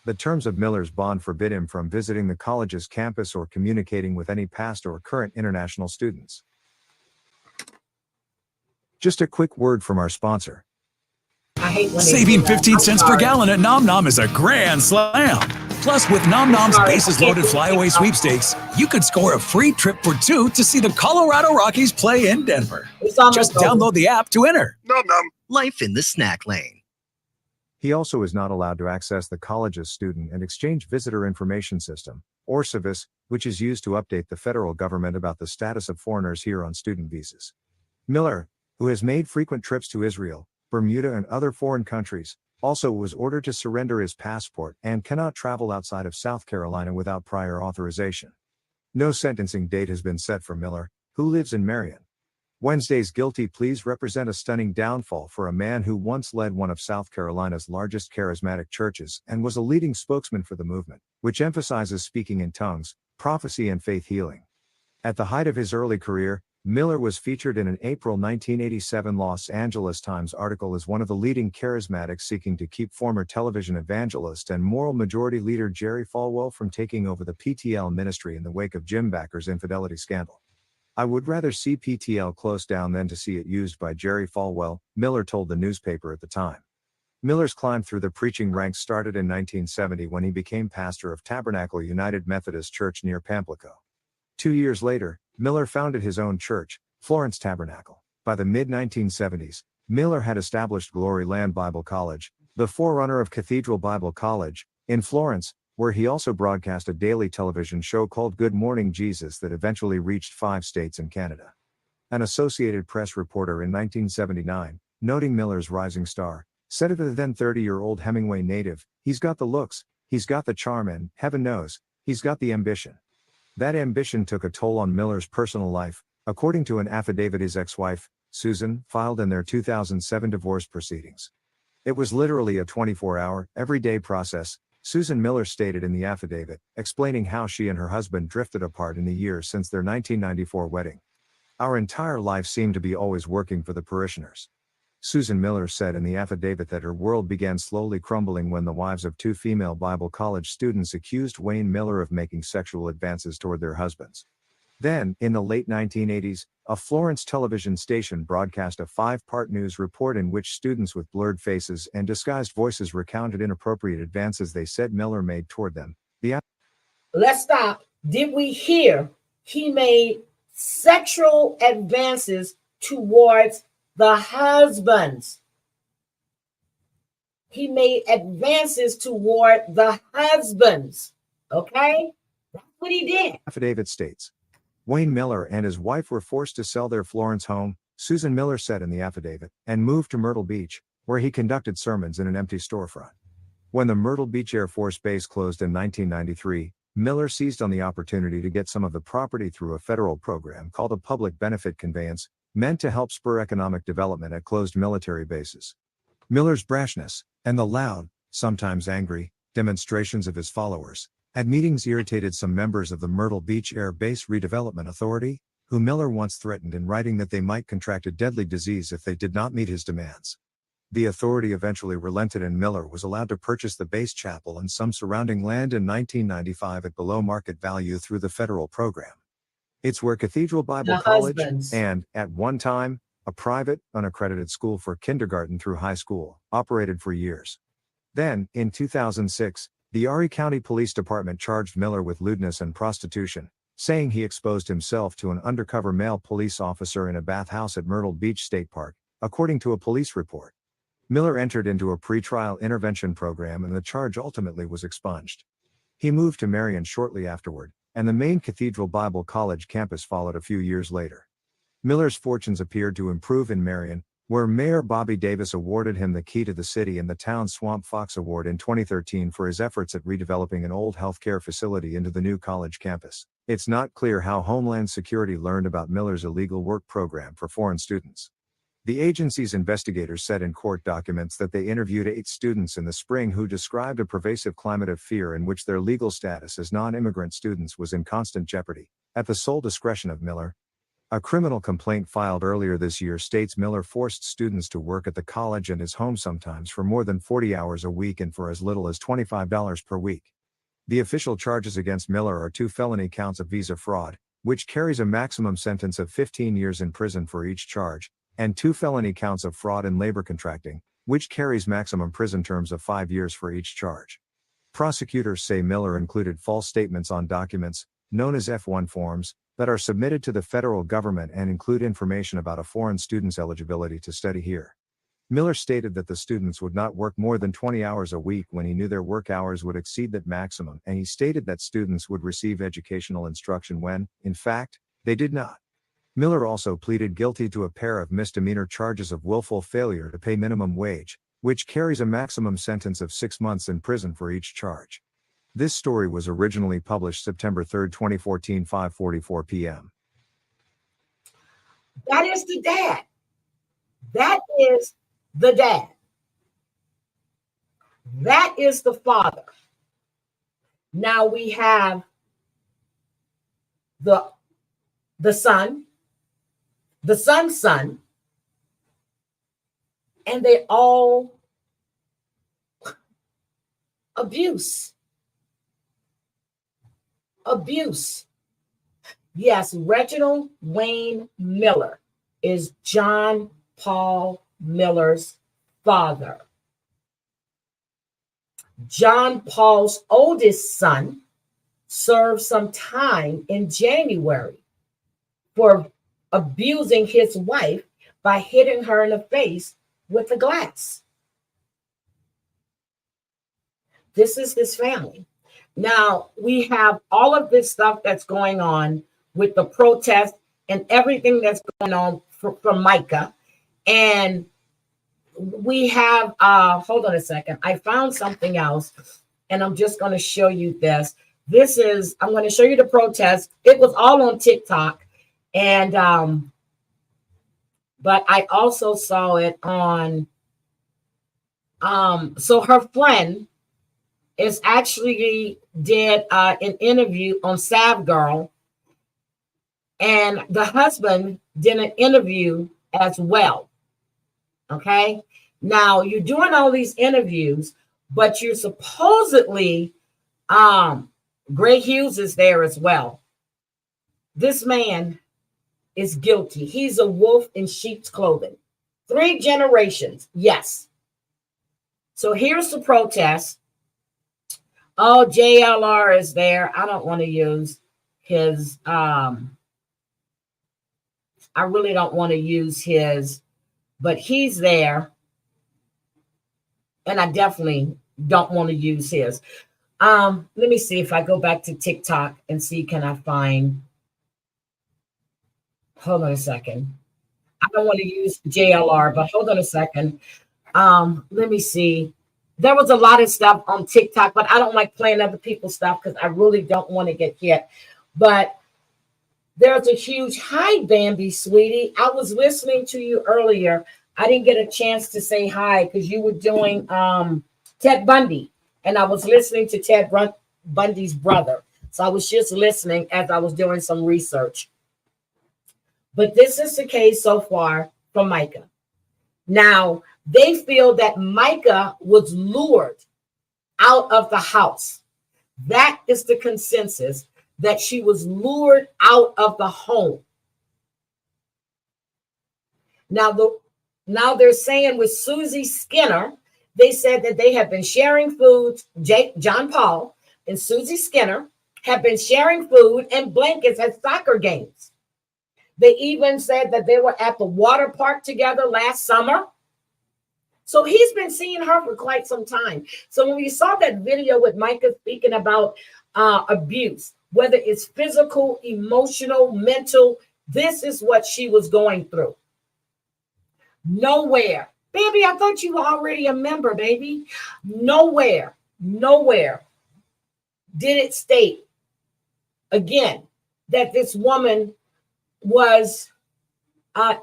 The terms of Miller's bond forbid him from visiting the college's campus or communicating with any past or current international students. Just a quick word from our sponsor. Saving 15 cents per gallon at Nom Nom is a grand slam. Plus, with Nom Nom's bases loaded flyaway sweepstakes, you could score a free trip for 2 to see the Colorado Rockies play in Denver. Just download the app to enter. Nom Nom. Life in the snack lane. He also is not allowed to access the college's Student and Exchange Visitor Information System, or SEVIS, which is used to update the federal government about the status of foreigners here on student visas. Miller, who has made frequent trips to Israel, Bermuda, and other foreign countries, also was ordered to surrender his passport and cannot travel outside of South Carolina without prior authorization. No sentencing date has been set for Miller, who lives in Marion. Wednesday's guilty pleas represent a stunning downfall for a man who once led one of South Carolina's largest charismatic churches and was a leading spokesman for the movement, which emphasizes speaking in tongues, prophecy, and faith healing. At the height of his early career, Miller was featured in an April 1987 Los Angeles Times article as one of the leading charismatics seeking to keep former television evangelist and moral majority leader Jerry Falwell from taking over the PTL ministry in the wake of Jim Backer's infidelity scandal. I would rather see PTL closed down than to see it used by Jerry Falwell, Miller told the newspaper at the time. Miller's climb through the preaching ranks started in 1970 when he became pastor of Tabernacle United Methodist Church near Pamplico. 2 years later, Miller founded his own church, Florence Tabernacle. By the mid-1970s, Miller had established Glory Land Bible College, the forerunner of Cathedral Bible College, in Florence, where he also broadcast a daily television show called Good Morning Jesus that eventually reached 5 states and Canada. An Associated Press reporter in 1979, noting Miller's rising star, said of the then 30-year-old Hemingway native, "He's got the looks, he's got the charm, and, heaven knows, he's got the ambition." That ambition took a toll on Miller's personal life, according to an affidavit his ex-wife, Susan, filed in their 2007 divorce proceedings. It was literally a 24-hour, everyday process, Susan Miller stated in the affidavit, explaining how she and her husband drifted apart in the years since their 1994 wedding. Our entire life seemed to be always working for the parishioners. Susan Miller said in the affidavit that her world began slowly crumbling when the wives of two female Bible college students accused Wayne Miller of making sexual advances toward their husbands. Then, in the late 1980s, a Florence television station broadcast a 5-part news report in which students with blurred faces and disguised voices recounted inappropriate advances they said Miller made toward them. Let's stop. Did we hear he made sexual advances towards the husbands? He made advances toward the husbands. Okay? That's what he did. Affidavit states, Wayne Miller and his wife were forced to sell their Florence home, Susan Miller said in the affidavit, and moved to Myrtle Beach, where he conducted sermons in an empty storefront. When the Myrtle Beach Air Force Base closed in 1993, Miller seized on the opportunity to get some of the property through a federal program called a public benefit conveyance, meant to help spur economic development at closed military bases. Miller's brashness, and the loud, sometimes angry, demonstrations of his followers at meetings irritated some members of the Myrtle Beach Air Base Redevelopment Authority, who Miller once threatened in writing that they might contract a deadly disease if they did not meet his demands. The authority eventually relented and Miller was allowed to purchase the base chapel and some surrounding land in 1995 at below market value through the federal program. It's where Cathedral Bible College and, at one time, a private, unaccredited school for kindergarten through high school, operated for years. Then, in 2006, the Horry County Police Department charged Miller with lewdness and prostitution, saying he exposed himself to an undercover male police officer in a bathhouse at Myrtle Beach State Park, according to a police report. Miller entered into a pretrial intervention program and the charge ultimately was expunged. He moved to Marion shortly afterward, and the main Cathedral Bible College campus followed a few years later. Miller's fortunes appeared to improve in Marion, where Mayor Bobby Davis awarded him the Key to the City and the Town Swamp Fox Award in 2013 for his efforts at redeveloping an old healthcare facility into the new college campus. It's not clear how Homeland Security learned about Miller's illegal work program for foreign students. The agency's investigators said in court documents that they interviewed 8 students in the spring who described a pervasive climate of fear in which their legal status as non-immigrant students was in constant jeopardy, at the sole discretion of Miller. A criminal complaint filed earlier this year states Miller forced students to work at the college and his home sometimes for more than 40 hours a week and for as little as $25 per week. The official charges against Miller are 2 felony counts of visa fraud, which carries a maximum sentence of 15 years in prison for each charge, and 2 felony counts of fraud and labor contracting, which carries maximum prison terms of 5 years for each charge. Prosecutors say Miller included false statements on documents, known as F-1 forms, that are submitted to the federal government and include information about a foreign student's eligibility to study here. Miller stated that the students would not work more than 20 hours a week when he knew their work hours would exceed that maximum, and he stated that students would receive educational instruction when, in fact, they did not. Miller also pleaded guilty to a pair of misdemeanor charges of willful failure to pay minimum wage, which carries a maximum sentence of 6 months in prison for each charge. This story was originally published September 3, 2014, 5:44 p.m. That is the dad. That is the dad. That is the father. Now we have the son, the son's son, and they all abuse. Yes, Reginald Wayne Miller is John Paul Miller's father. John Paul's oldest son served some time in January for abusing his wife by hitting her in the face with a glass. This is his family. Now, we have all of this stuff that's going on with the protest and everything that's going on from Mica. And we have, hold on a second. I found something else, and I'm just going to show you this. This is, I'm going to show you the protest. It was all on TikTok. And, but I also saw it on, so her friend is actually did an interview on Sav Girl, and the husband did an interview as well. Okay, now you're doing all these interviews, but you're supposedly Gray Hughes is there as well. This man is guilty. He's a wolf in sheep's clothing. 3 generations, yes. So here's the protest. Oh, JLR is there. I don't want to use his, I really don't want to use his, but he's there. And I definitely don't want to use his. Let me see if I go back to TikTok and see, can I find, hold on a second. I don't want to use JLR, but hold on a second. Let me see. There was a lot of stuff on TikTok, but I don't like playing other people's stuff because I really don't want to get hit. But there's a huge, hi, Bambi, sweetie. I was listening to you earlier. I didn't get a chance to say hi because you were doing Ted Bundy, and I was listening to Ted Bundy's brother. So I was just listening as I was doing some research. But this is the case so far from Mica. Now, they feel that Mica was lured out of the house. That is the consensus, that she was lured out of the home. Now they're saying with Susie Skinner, they said that they have been sharing food. John Paul and Susie Skinner have been sharing food and blankets at soccer games. They even said that they were at the water park together last summer. So he's been seeing her for quite some time. So when we saw that video with Mica speaking about abuse, whether it's physical, emotional, mental, this is what she was going through. Nowhere. Baby, I thought you were already a member, baby. Nowhere did it state, again, that this woman was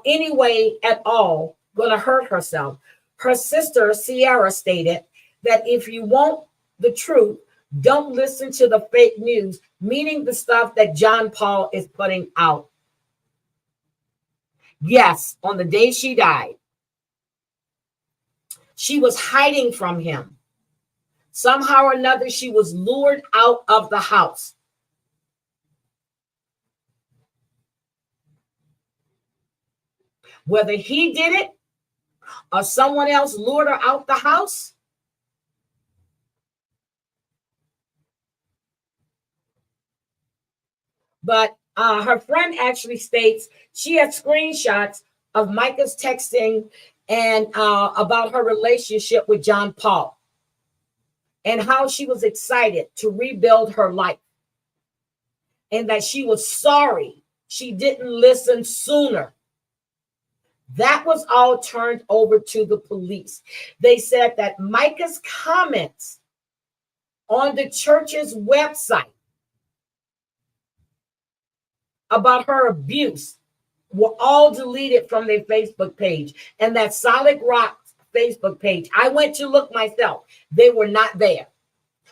any way at all going to hurt herself. Her sister, Sierra, stated that if you want the truth, don't listen to the fake news, meaning the stuff that John Paul is putting out. Yes, on the day she died, she was hiding from him. Somehow or another, she was lured out of the house. Whether he did it or someone else lured her out the house, but her friend actually states she had screenshots of Mica's texting and about her relationship with John Paul and how she was excited to rebuild her life and that she was sorry she didn't listen sooner. That was all turned over to the police. They said that Mica's comments on the church's website about her abuse were all deleted from their Facebook page and that Solid Rock's Facebook page. I went to look myself. They were not there.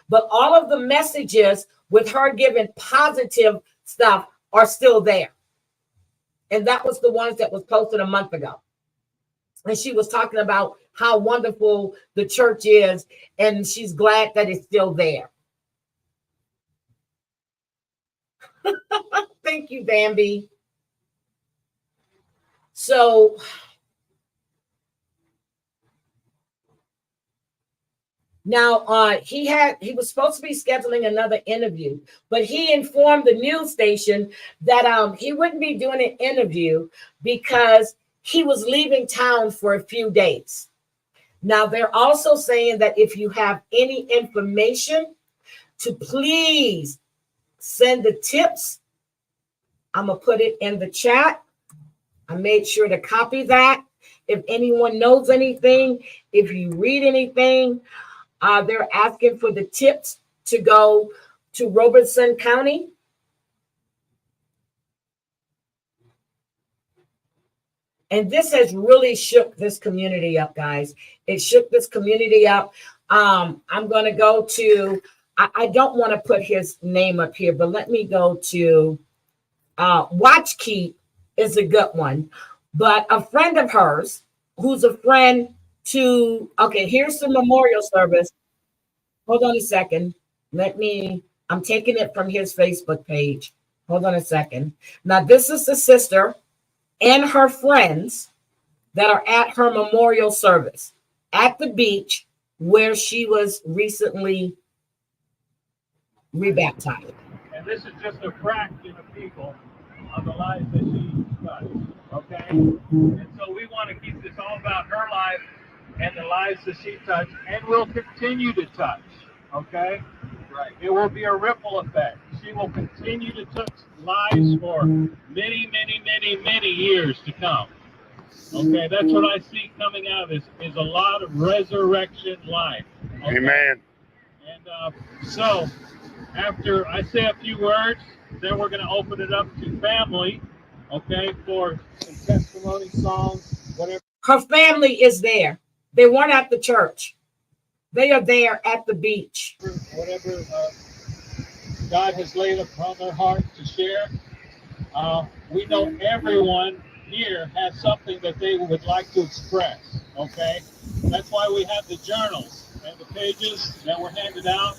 But all of the messages with her giving positive stuff are still there. And that was the ones that was posted a month ago. And she was talking about how wonderful the church is, and she's glad that it's still there. Thank you, Bambi. So now he was supposed to be scheduling another interview, but he informed the news station that he wouldn't be doing an interview because he was leaving town for a few days. Now they're also saying that if you have any information, to please send the tips. I'm gonna put it in the chat. I made sure to copy that. If anyone knows anything, if you read anything, they're asking for the tips to go to Robeson County. And this has really shook this community up, guys. It shook this community up. I'm going to go to, I don't want to put his name up here, but let me go to Watch Keep is a good one. But a friend of hers, who's a friend to, okay, here's the memorial service. Hold on a second. I'm taking it from his Facebook page. Hold on a second. Now, this is the sister and her friends that are at her memorial service at the beach where she was recently rebaptized. And this is just a fraction of people of the lives that she touched, okay? And so we want to keep this all about her life and the lives that she touched and will continue to touch, okay? Right. It will be a ripple effect. She will continue to touch lives for many, many, many, many years to come. Okay, that's what I see coming out of this is a lot of resurrection life. Okay? Amen. And so after I say a few words, then we're going to open it up to family, okay, for some testimony songs, whatever. Her family is there. They weren't at the church. They are there at the beach. Whatever God has laid upon their heart to share. We know everyone here has something that they would like to express, okay? That's why we have the journals and the pages that were handed out,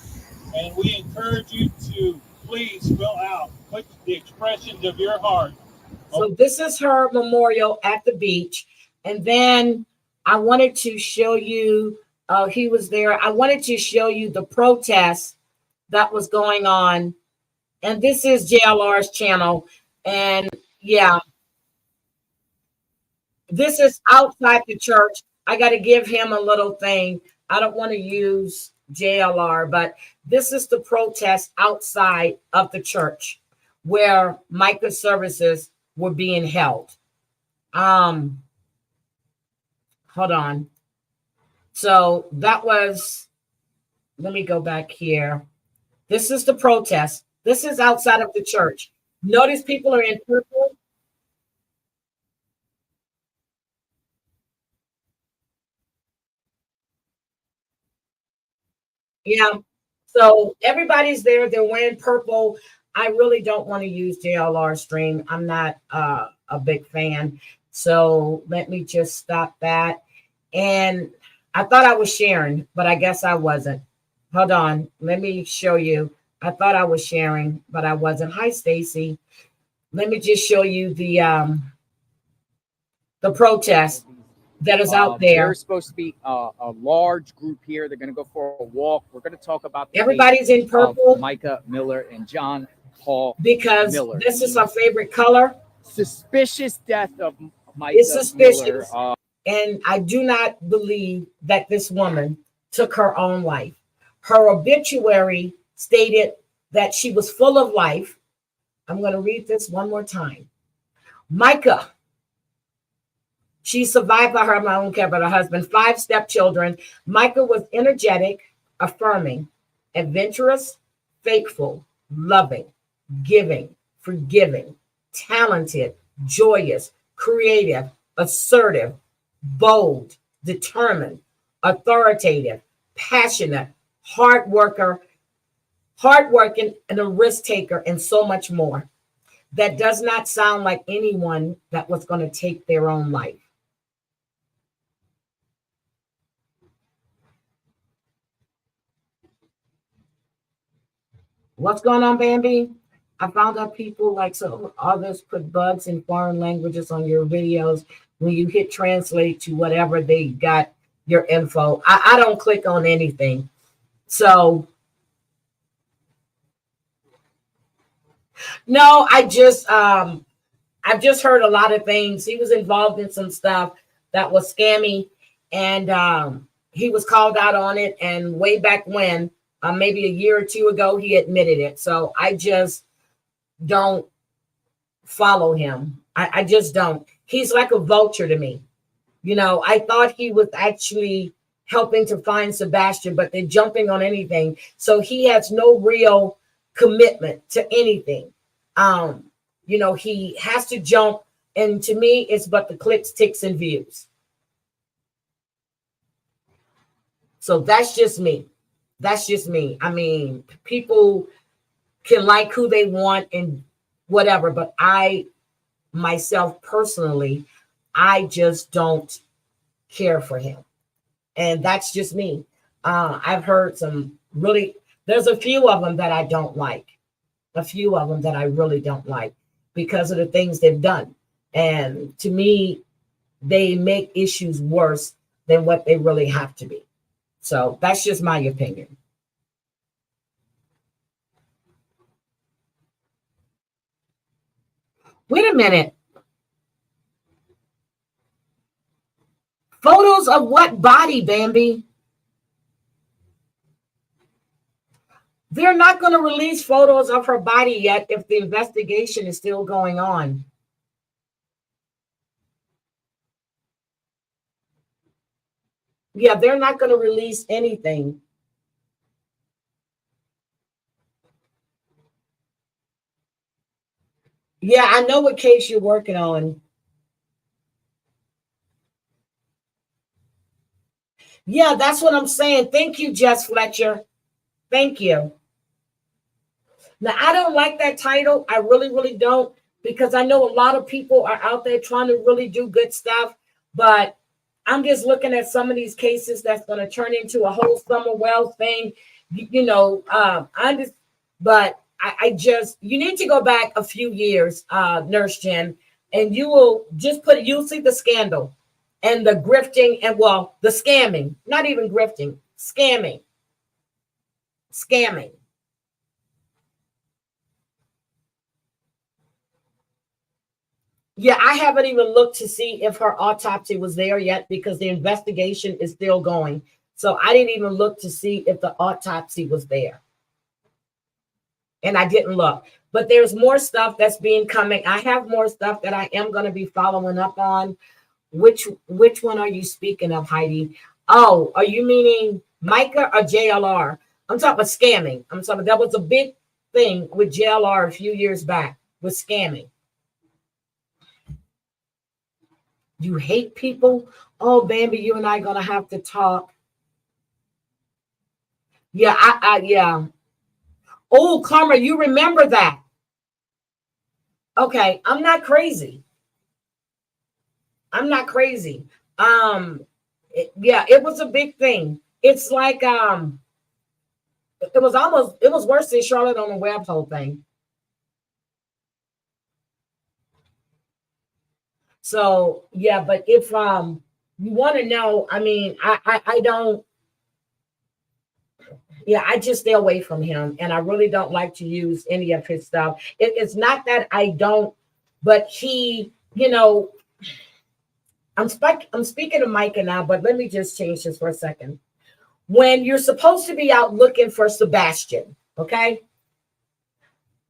and we encourage you to please fill out, put the expressions of your heart. So this is her memorial at the beach, and then I wanted to show you, he was there, I wanted to show you the protest that was going on, and this is JLR's channel, and yeah, this is outside the church. I got to give him a little thing. I don't want to use JLR, but this is the protest outside of the church where Mica services were being held. Hold on. So that was, let me go back here. This is the protest. This is outside of the church. Notice people are in purple. Yeah. So everybody's there. They're wearing purple. I really don't want to use JLR stream. I'm not a big fan. So let me just stop that. And I thought I was sharing, but I guess I wasn't. Hold on. Let me show you. I thought I was sharing, but I wasn't. Hi, Stacy. Let me just show you the protest that is out there. There's supposed to be a large group here. They're going to go for a walk. We're going to talk about the everybody's in purple. Mica Miller and John Paul because Miller. This is our favorite color. Suspicious death of Mica It's suspicious. Miller. And I do not believe that this woman took her own life. Her obituary stated that she was full of life. I'm going to read this one more time. Mica. She survived by her own care, but her husband, 5 stepchildren. Mica was energetic, affirming, adventurous, faithful, loving, giving, forgiving, talented, joyous, creative, assertive, bold, determined, authoritative, passionate, hardworking, and a risk taker, and so much more. That does not sound like anyone that was going to take their own life. What's going on, Bambi? I found out people like some others put bugs in foreign languages on your videos. When you hit translate to whatever, they got your info. I don't click on anything. So, no, I've just heard a lot of things. He was involved in some stuff that was scammy, and he was called out on it. And way back when, maybe a year or two ago, he admitted it. So I just don't follow him. I just don't. He's like a vulture to me. You know, I thought he was actually helping to find Sebastian, but they're jumping on anything. So he has no real commitment to anything. You know, he has to jump. And to me, it's but the clicks, ticks, and views. So that's just me. That's just me. I mean, people can like who they want and whatever, but I myself personally, I just don't care for him. And that's just me. I've heard some really, there's a few of them that I don't like. A few of them that I really don't like because of the things they've done. And to me, they make issues worse than what they really have to be. So that's just my opinion. Wait a minute. Photos of what body, Bambi? They're not going to release photos of her body yet if the investigation is still going on. Yeah, they're not going to release anything. Yeah, I know what case you're working on. Yeah, that's what I'm saying. Thank you, Jess Fletcher. Thank you. Now, I don't like that title. I really, really don't, because I know a lot of people are out there trying to really do good stuff, but I'm just looking at some of these cases that's going to turn into a whole Summer Wells thing. But I just, you need to go back a few years, Nurse Jen, and you will just you'll see the scandal and the grifting and, well, the scamming, not even grifting, scamming. Yeah, I haven't even looked to see if her autopsy was there yet because the investigation is still going. So I didn't even look to see if the autopsy was there. And I didn't look. But there's more stuff that's being coming. I have more stuff that I am going to be following up on. Which one are you speaking of, Heidi? Oh, are you meaning Mica or JLR? I'm talking about scamming. I'm talking, that was a big thing with JLR a few years back with scamming. You hate people? Oh, Bambi, you and I are going to have to talk. Yeah, yeah. Oh, Karma, you remember that. Okay, I'm not crazy. I'm not crazy. It was a big thing. It's like, it was worse than Charlotte on the Web whole thing. So, yeah, but if you want to know, I mean, I don't, yeah, I just stay away from him. And I really don't like to use any of his stuff. It's not that I don't, but he, I'm speaking to Micah now, but let me just change this for a second. When you're supposed to be out looking for Sebastian, okay?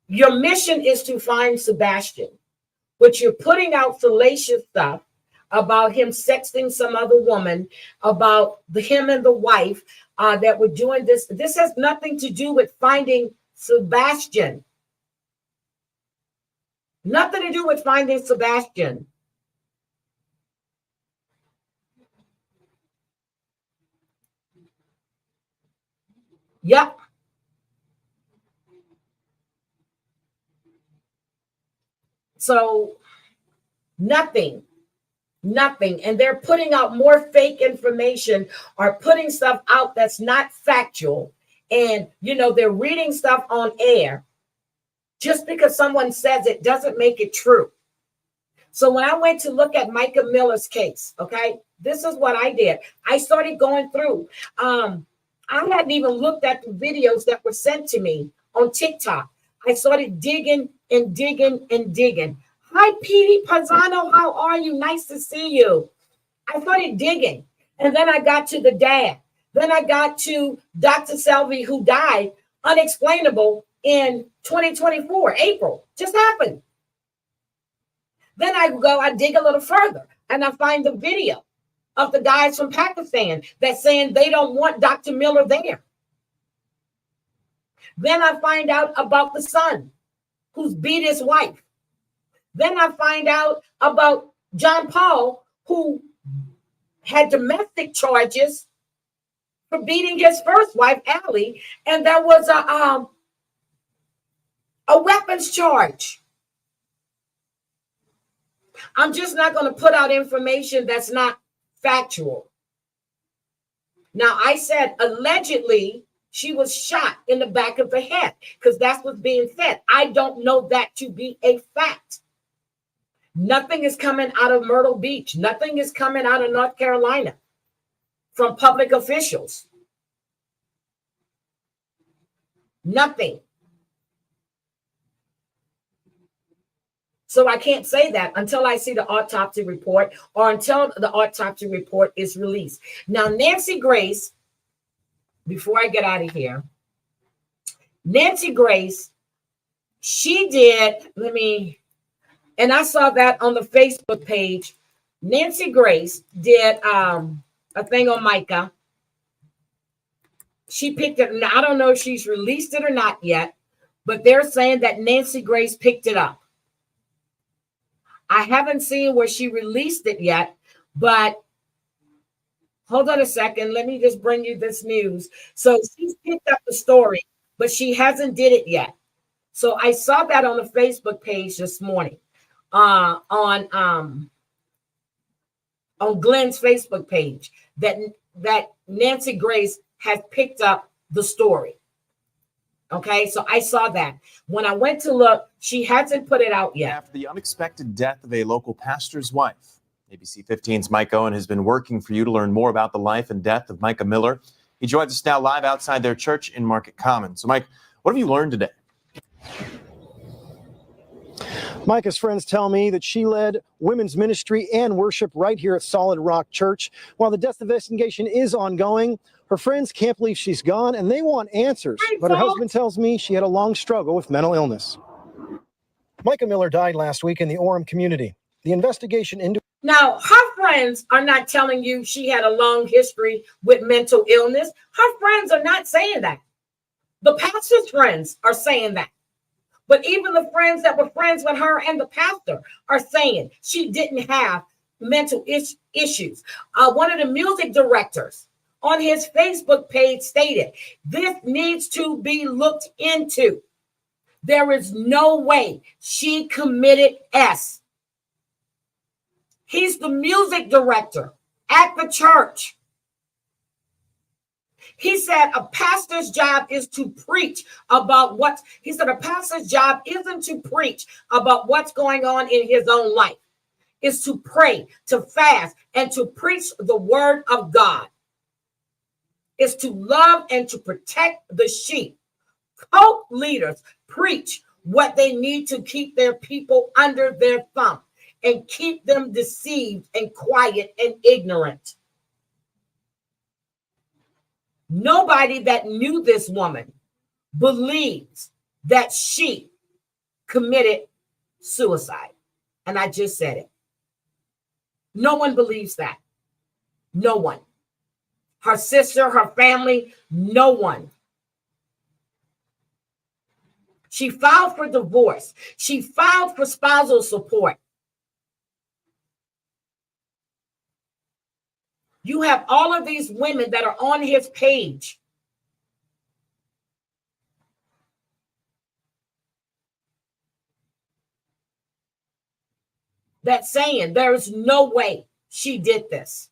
Your mission is to find Sebastian, but you're putting out salacious stuff about him sexting some other woman, about him and the wife that were doing this. This has nothing to do with finding Sebastian. Nothing to do with finding Sebastian. Yep. So nothing. And they're putting out more fake information or putting stuff out that's not factual. And, they're reading stuff on air. Just because someone says it doesn't make it true. So when I went to look at Mica Miller's case, okay, this is what I did. I started going through. I hadn't even looked at the videos that were sent to me on TikTok. I started digging and digging and digging. Hi, Petey Pazzano. How are you? Nice to see you. I started digging. And then I got to the dad. Then I got to Dr. Selvey, who died unexplainable in 2024, April. Just happened. Then I dig a little further and I find the video of the guys from Pakistan that's saying they don't want Dr. Miller there. Then I find out about the son who's beat his wife. Then I find out about John Paul, who had domestic charges for beating his first wife, Allie, and there was a weapons charge. I'm just not going to put out information that's not factual. Now, I said allegedly she was shot in the back of the head because that's what's being said. I don't know that to be a fact. Nothing is coming out of Myrtle Beach. Nothing is coming out of North Carolina from public officials. Nothing. So I can't say that until I see the autopsy report or until the autopsy report is released. Now, Nancy Grace, before I get out of here, Nancy Grace, she did, and I saw that on the Facebook page. Nancy Grace did a thing on Mica. She picked it. Now, I don't know if she's released it or not yet, but they're saying that Nancy Grace picked it up. I haven't seen where she released it yet, but hold on a second. Let me just bring you this news. So she's picked up the story, but she hasn't did it yet. So I saw that on the Facebook page this morning, on Glenn's Facebook page, that Nancy Grace has picked up the story. Okay, so I saw that. When I went to look, she hasn't put it out yet. After the unexpected death of a local pastor's wife, ABC 15's Mike Owen has been working for you to learn more about the life and death of Mica Miller. He joins us now live outside their church in Market Commons. So, Mike, what have you learned today? Micah's friends tell me that she led women's ministry and worship right here at Solid Rock Church. While the death investigation is ongoing, her friends can't believe she's gone and they want answers. But her husband tells me she had a long struggle with mental illness. Mica Miller died last week in the Orem community. The investigation into... Now, her friends are not telling you she had a long history with mental illness. Her friends are not saying that. The pastor's friends are saying that. But even the friends that were friends with her and the pastor are saying she didn't have mental issues. One of the music directors on his Facebook page stated, this needs to be looked into. There is no way she committed S. He's the music director at the church. He said a pastor's job is to preach about a pastor's job isn't to preach about what's going on in his own life. It's to pray, to fast, and to preach the word of God. It's to love and to protect the sheep. Cult leaders preach what they need to keep their people under their thumb and keep them deceived and quiet and ignorant. Nobody that knew this woman believes that she committed suicide. And I just said it. No one believes that. No one. Her sister, her family, no one. She filed for divorce. She filed for spousal support. You have all of these women that are on his page. That's saying there is no way she did this.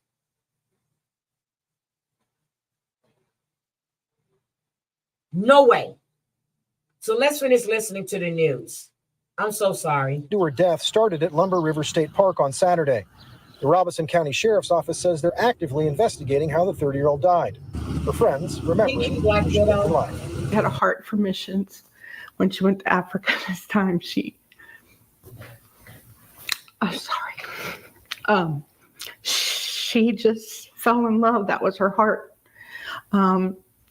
No way. So let's finish listening to the news. I'm so sorry. Her death started at Lumber River State Park on Saturday. The Robeson County Sheriff's Office says they're actively investigating how the 30-year-old died. Her friends remembering her life. Had a heart for missions. When she went to Africa this time, she just fell in love. That was her heart.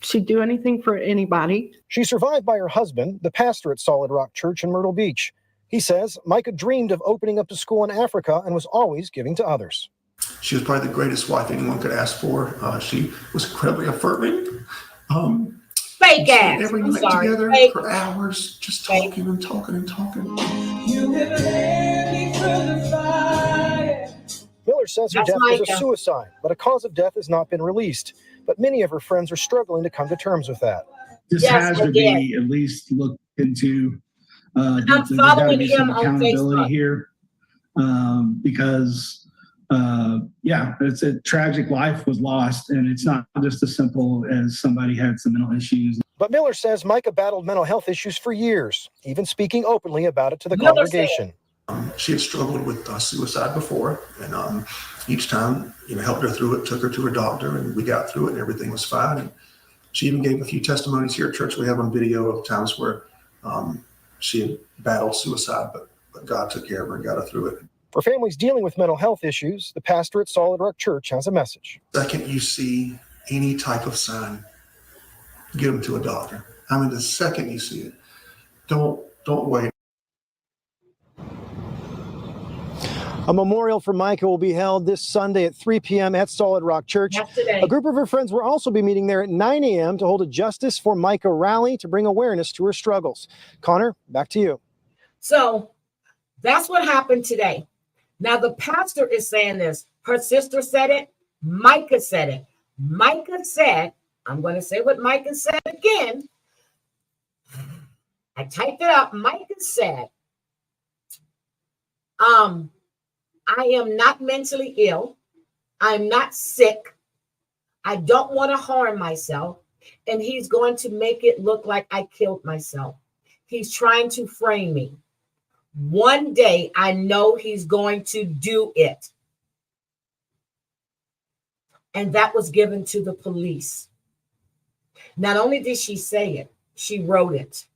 She'd do anything for anybody. She's survived by her husband, the pastor at Solid Rock Church in Myrtle Beach. He says Mica dreamed of opening up a school in Africa and was always giving to others. She was probably the greatest wife anyone could ask for. She was incredibly affirming. Fake ass. Every I'm night sorry. together Fake. for hours, just talking and talking and talking. Miller says her That's death was Mica. a suicide, but a cause of death has not been released. but many of her friends are struggling to come to terms with that. This has to be at least looked into. I'm There's got to following be him some on accountability Facebook. here, because it's a tragic life was lost, and it's not just as simple as somebody had some mental issues. But Miller says Mica battled mental health issues for years, even speaking openly about it to the Miller congregation. She had struggled with suicide before, and each time, helped her through it, took her to her doctor, and we got through it, and everything was fine. And she even gave a few testimonies here at church. We have on video of times where she had battled suicide, but God took care of her and got her through it. For families dealing with mental health issues, the pastor at Solid Rock Church has a message. The second you see any type of sign, get them to a doctor. The second you see it, don't wait. A memorial for Mica will be held this Sunday at 3 p.m. at Solid Rock Church. A group of her friends will also be meeting there at 9 a.m. to hold a Justice for Mica rally to bring awareness to her struggles. Connor, back to you. So that's what happened today. Now, the pastor is saying this. Her sister said it. Mica said it. Mica said, I'm going to say what Mica said again. I typed it up. Mica said, I am not mentally ill. I'm not sick. I don't want to harm myself. And he's going to make it look like I killed myself. He's trying to frame me. One day, I know he's going to do it. And that was given to the police. Not only did she say it, she wrote it.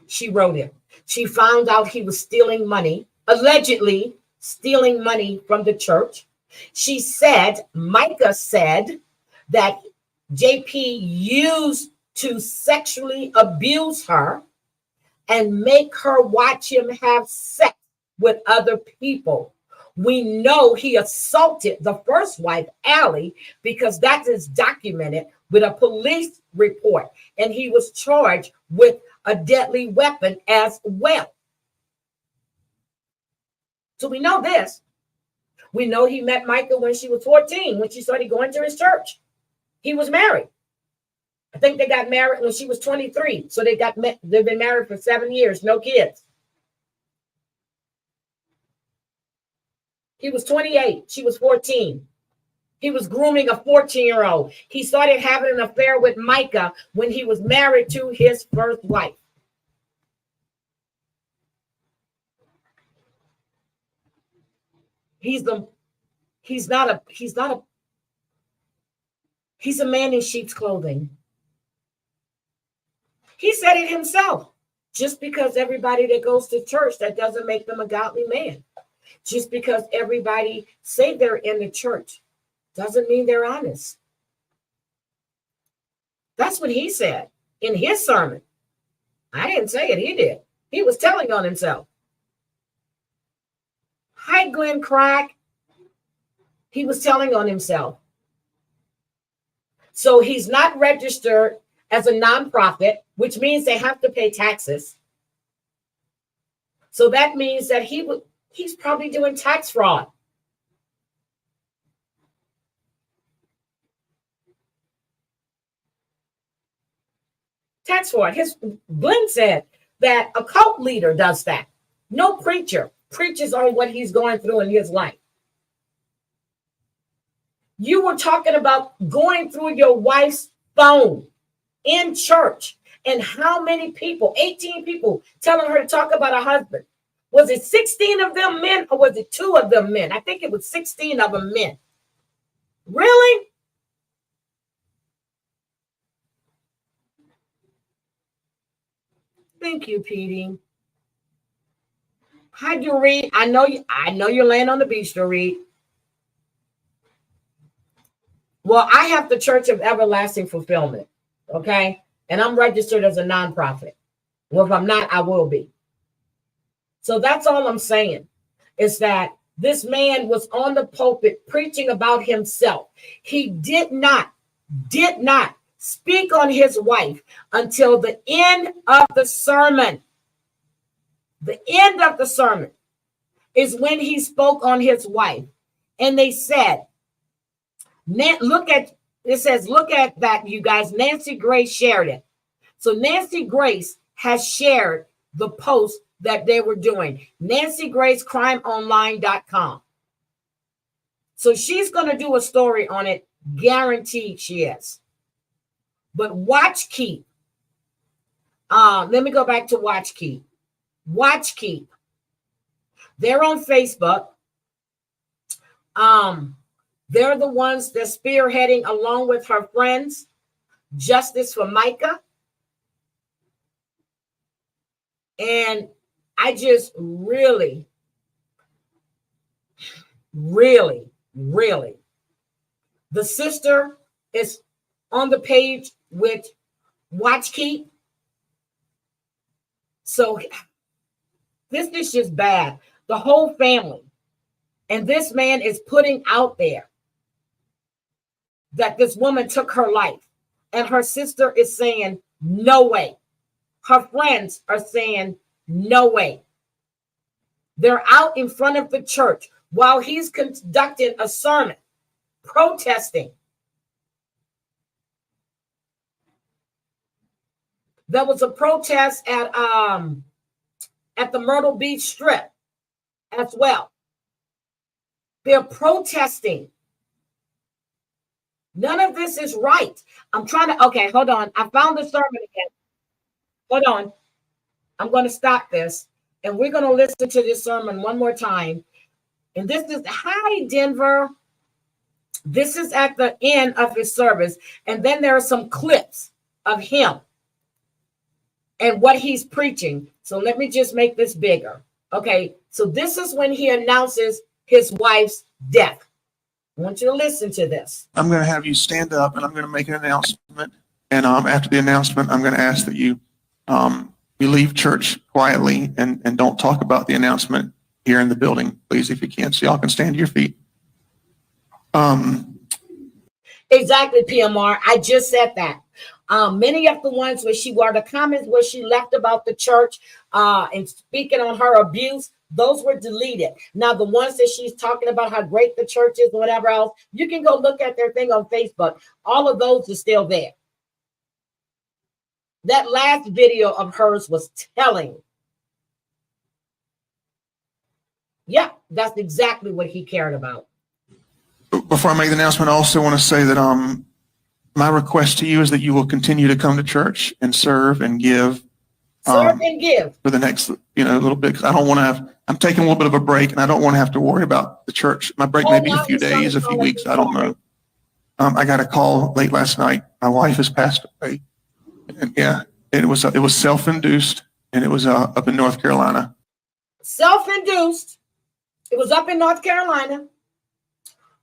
She wrote it. She found out he was stealing money, allegedly stealing money from the church. She said, Mica said that JP used to sexually abuse her and make her watch him have sex with other people. We know he assaulted the first wife, Allie, because that is documented with a police report, and he was charged with a deadly weapon as well. So we know this. We know he met Mica when she was 14, when she started going to his church. He was married. I think they got married when she was 23. So they've been married for 7 years, no kids. He was 28. She was 14. He was grooming a 14-year-old. He started having an affair with Mica when he was married to his first wife. He's a man in sheep's clothing. He said it himself. Just because everybody that goes to church, that doesn't make them a godly man. Just because everybody say they're in the church doesn't mean they're honest. That's what he said in his sermon. I didn't say it, he did. He was telling on himself. Hi, Glenn Crack. He was telling on himself. So he's not registered as a nonprofit, which means they have to pay taxes. So that means that he's probably doing tax fraud. Tax fraud. Glenn said that a cult leader does that. No preacher preaches on what he's going through in his life. You were talking about going through your wife's phone in church, and how many people, 18 people, telling her to talk about a husband. Was it 16 of them men, or was it 2 of them men? I think it was 16 of them men. Really? Thank you, Petey. Hi, Dorit. I know you're laying on the beach, Dorit. Well, I have the Church of Everlasting Fulfillment, okay? And I'm registered as a nonprofit. Well, if I'm not, I will be. So that's all I'm saying, is that this man was on the pulpit preaching about himself. He did not speak on his wife until the end of the sermon. The end of the sermon is when he spoke on his wife. And they said, look at, it says, look at that, you guys. Nancy Grace shared it. So Nancy Grace has shared the post that they were doing. NancyGraceCrimeOnline.com. So she's going to do a story on it. Guaranteed she is. But Watch Keep. Let me go back to Watch Keep. Watch Keep. They're on Facebook. They're the ones that's spearheading along with her friends, Justice for Mica. And I just really, the sister is on the page with Watch Keep. So this is just bad. The whole family. And this man is putting out there that this woman took her life. And her sister is saying, no way. Her friends are saying, no way. They're out in front of the church while he's conducting a sermon, protesting. There was a protest at the Myrtle Beach Strip as well. They're protesting. None of this is right. I'm trying to, okay, hold on. I found the sermon again. Hold on. I'm going to stop this, and we're going to listen to this sermon one more time. And this is, hi, Denver. This is at the end of his service. And then there are some clips of him and what he's preaching. So let me just make this bigger. Okay, so this is when he announces his wife's death. I want you to listen to this. I'm going to have you stand up, and I'm going to make an announcement. And after the announcement, I'm going to ask that you leave church quietly and don't talk about the announcement here in the building, please, if you can. So y'all can stand to your feet. Exactly, PMR. I just said that. Many of the ones where she were the comments where she left about the church and speaking on her abuse, those were deleted. Now, the ones that she's talking about how great the church is or whatever else, you can go look at their thing on Facebook. All of those are still there. That last video of hers was telling. Yeah, that's exactly what he cared about. Before I make the announcement, I also want to say that my request to you is that you will continue to come to church and serve and give. Serve and give. For the next, little bit, because I don't want to have, I'm taking a little bit of a break, and I don't want to have to worry about the church. My break may be a few days, a few weeks, I don't know. I got a call late last night. My wife has passed away. And yeah, it was self-induced, and it was up in North Carolina. Self-induced. It was up in North Carolina.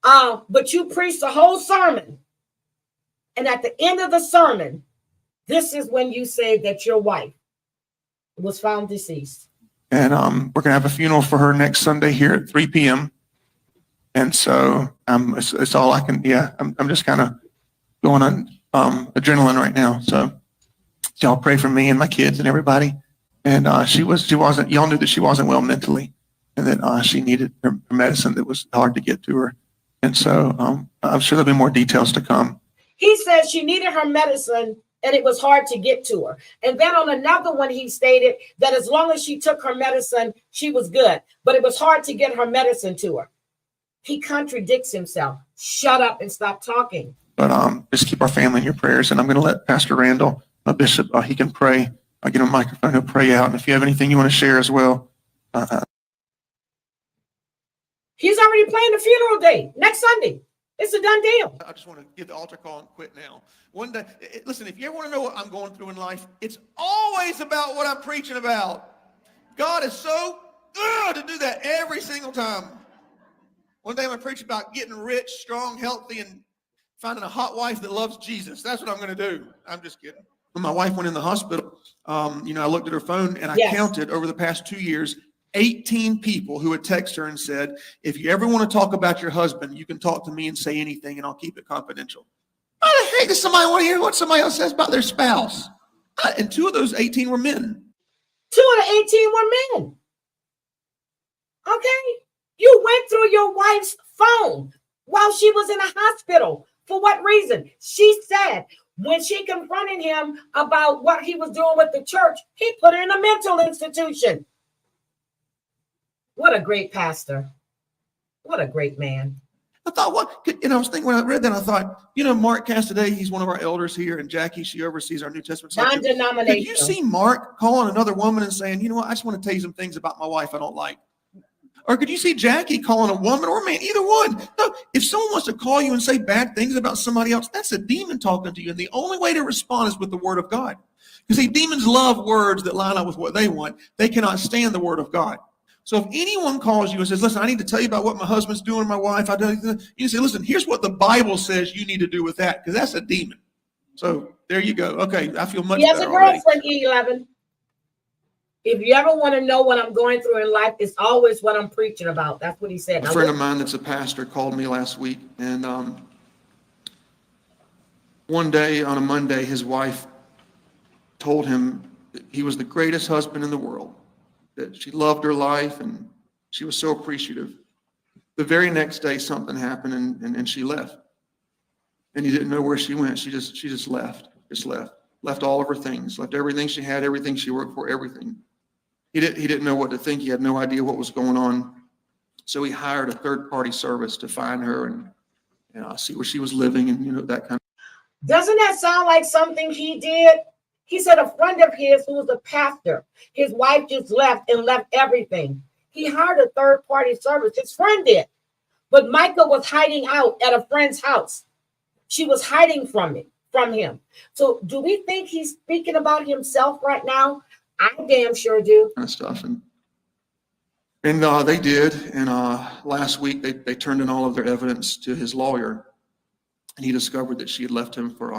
But you preached the whole sermon. And at the end of the sermon, this is when you say that your wife was found deceased. And we're going to have a funeral for her next Sunday here at 3 p.m. And so it's all I can, I'm just kind of going on adrenaline right now. So y'all pray for me and my kids and everybody. And y'all knew that she wasn't well mentally, and that she needed her medicine that was hard to get to her. And so I'm sure there'll be more details to come. He said she needed her medicine and it was hard to get to her. And then on another one, he stated that as long as she took her medicine, she was good, but it was hard to get her medicine to her. He contradicts himself. Shut up and stop talking. But just keep our family in your prayers. And I'm going to let Pastor Randall, my bishop, he can pray. I'll get him a microphone, he'll pray out. And if you have anything you want to share as well. He's already planning the funeral date next Sunday. It's a done deal. I just want to give the altar call and quit now. One day, listen, if you ever want to know what I'm going through in life, it's always about what I'm preaching about. God is so good to do that every single time. One day I'm going to preach about getting rich, strong, healthy, and finding a hot wife that loves Jesus. That's what I'm going to do. I'm just kidding. When my wife went in the hospital, I looked at her phone and I counted over the past 2 years, 18 people who had texted her and said, if you ever want to talk about your husband, you can talk to me and say anything and I'll keep it confidential. Why the heck does somebody want to hear what somebody else says about their spouse? And 2 of those 18 were men. 2 of the 18 were men. Okay. You went through through your wife's phone while she was in a hospital. For what reason? She said when she confronted him about what he was doing with the church, he put her in a mental institution. What a great pastor. What a great man. I thought, what? And I was thinking when I read that, I thought, Mark Cassidy, he's one of our elders here, and Jackie, she oversees our New Testament section. Non-denominational. Could you see Mark calling another woman and saying, you know what, I just want to tell you some things about my wife I don't like? Or could you see Jackie calling a woman or a man, either one? No, if someone wants to call you and say bad things about somebody else, that's a demon talking to you. And the only way to respond is with the word of God. Because see, demons love words that line up with what they want. They cannot stand the word of God. So if anyone calls you and says, listen, I need to tell you about what my husband's doing, my wife, you say, listen, here's what the Bible says you need to do with that, because that's a demon. So there you go. Okay, I feel much better. He has a girlfriend, E11. If you ever want to know what I'm going through in life, it's always what I'm preaching about. That's what he said. A friend of mine that's a pastor called me last week, and one day on a Monday, his wife told him that he was the greatest husband in the world, that she loved her life and she was so appreciative. The very next day, something happened and she left. And he didn't know where she went. She just left, left all of her things, left everything she had, everything she worked for, everything. He didn't know what to think. He had no idea what was going on. So he hired a third-party service to find her and see where she was living and, that kind of. Doesn't that sound like something he did? He said a friend of his who was a pastor, his wife just left everything. He hired a third-party service. His friend did. But Mica was hiding out at a friend's house. She was hiding from him. So do we think he's speaking about himself right now? I damn sure do. Kind of stuff. And they did. And last week, they turned in all of their evidence to his lawyer. And he discovered that she had left him for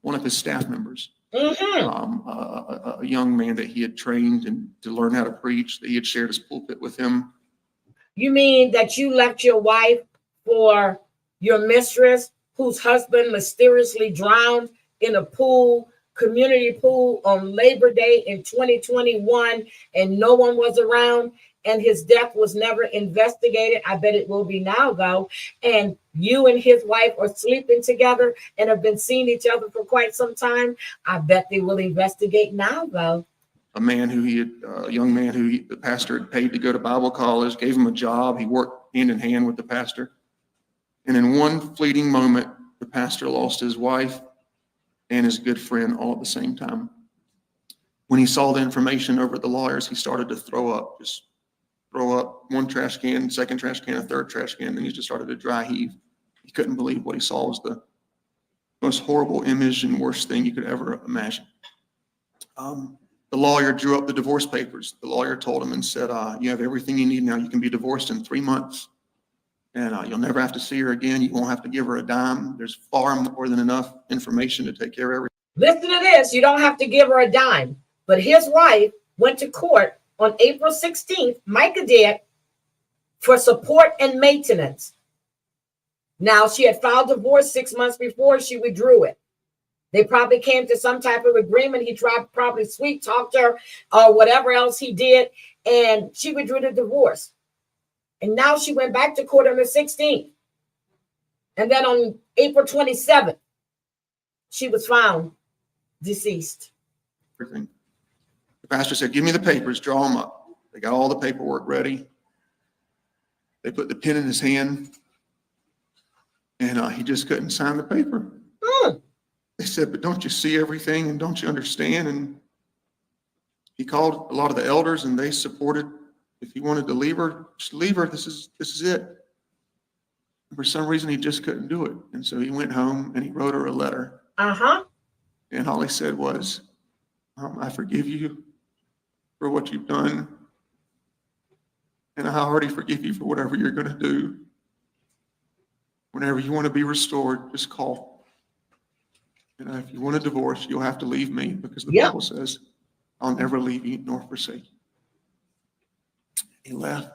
one of his staff members. A young man that he had trained and to learn how to preach, that he had shared his pulpit with him. You mean that you left your wife for your mistress whose husband mysteriously drowned in a pool, community pool on Labor Day in 2021, and no one was around, and his death was never investigated? I bet it will be now, though. And you and his wife are sleeping together and have been seeing each other for quite some time. I bet they will investigate now, though. A young man who the pastor had paid to go to Bible college, gave him a job. He worked hand in hand with the pastor. And in one fleeting moment, the pastor lost his wife and his good friend all at the same time. When he saw the information over at the lawyers, he started to throw up, one trash can, second trash can, a third trash can. Then he just started to dry heave. He couldn't believe what he saw was the most horrible image and worst thing you could ever imagine. The lawyer drew up the divorce papers. The lawyer told him and said, you have everything you need now. You can be divorced in 3 months. And you'll never have to see her again. You won't have to give her a dime. There's far more than enough information to take care of everything. Listen to this. You don't have to give her a dime. But his wife went to court on April 16th, Mica did, for support and maintenance. Now, she had filed divorce 6 months before. She withdrew it. They probably came to some type of agreement. He tried probably sweet talked her or whatever else he did, and she withdrew the divorce. And now she went back to court on the 16th. And then on April 27th, she was found deceased. Everything. The pastor said, give me the papers, draw them up. They got all the paperwork ready. They put the pen in his hand, and he just couldn't sign the paper. They said, but don't you see everything and don't you understand? And he called a lot of the elders, and they supported. If he wanted to leave her, just leave her. This is it. And for some reason, he just couldn't do it. And so he went home and he wrote her a letter. And all he said was, I forgive you for what you've done. And I already forgive you for whatever you're going to do. Whenever you want to be restored, just call. And if you want a divorce, you'll have to leave me, because the Bible says, I'll never leave you nor forsake you. He left.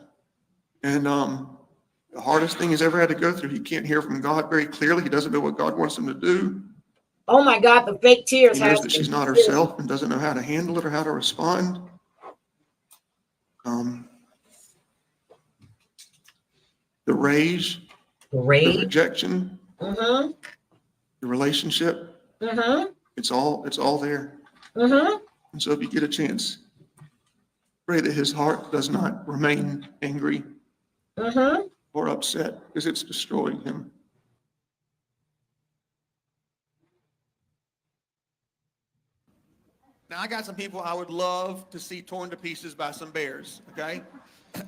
And the hardest thing he's ever had to go through, he can't hear from God very clearly. He doesn't know what God wants him to do. Oh my God, the fake tears. He knows that she's not herself and doesn't know how to handle it or how to respond. the rage, The the rage. rejection, Mm-hmm. the relationship. Mm-hmm. It's all there. Mm-hmm. And so if you get a chance, pray that his heart does not remain angry Mm-hmm. or upset, because it's destroying him. Now, I got some people I would love to see torn to pieces by some bears, okay?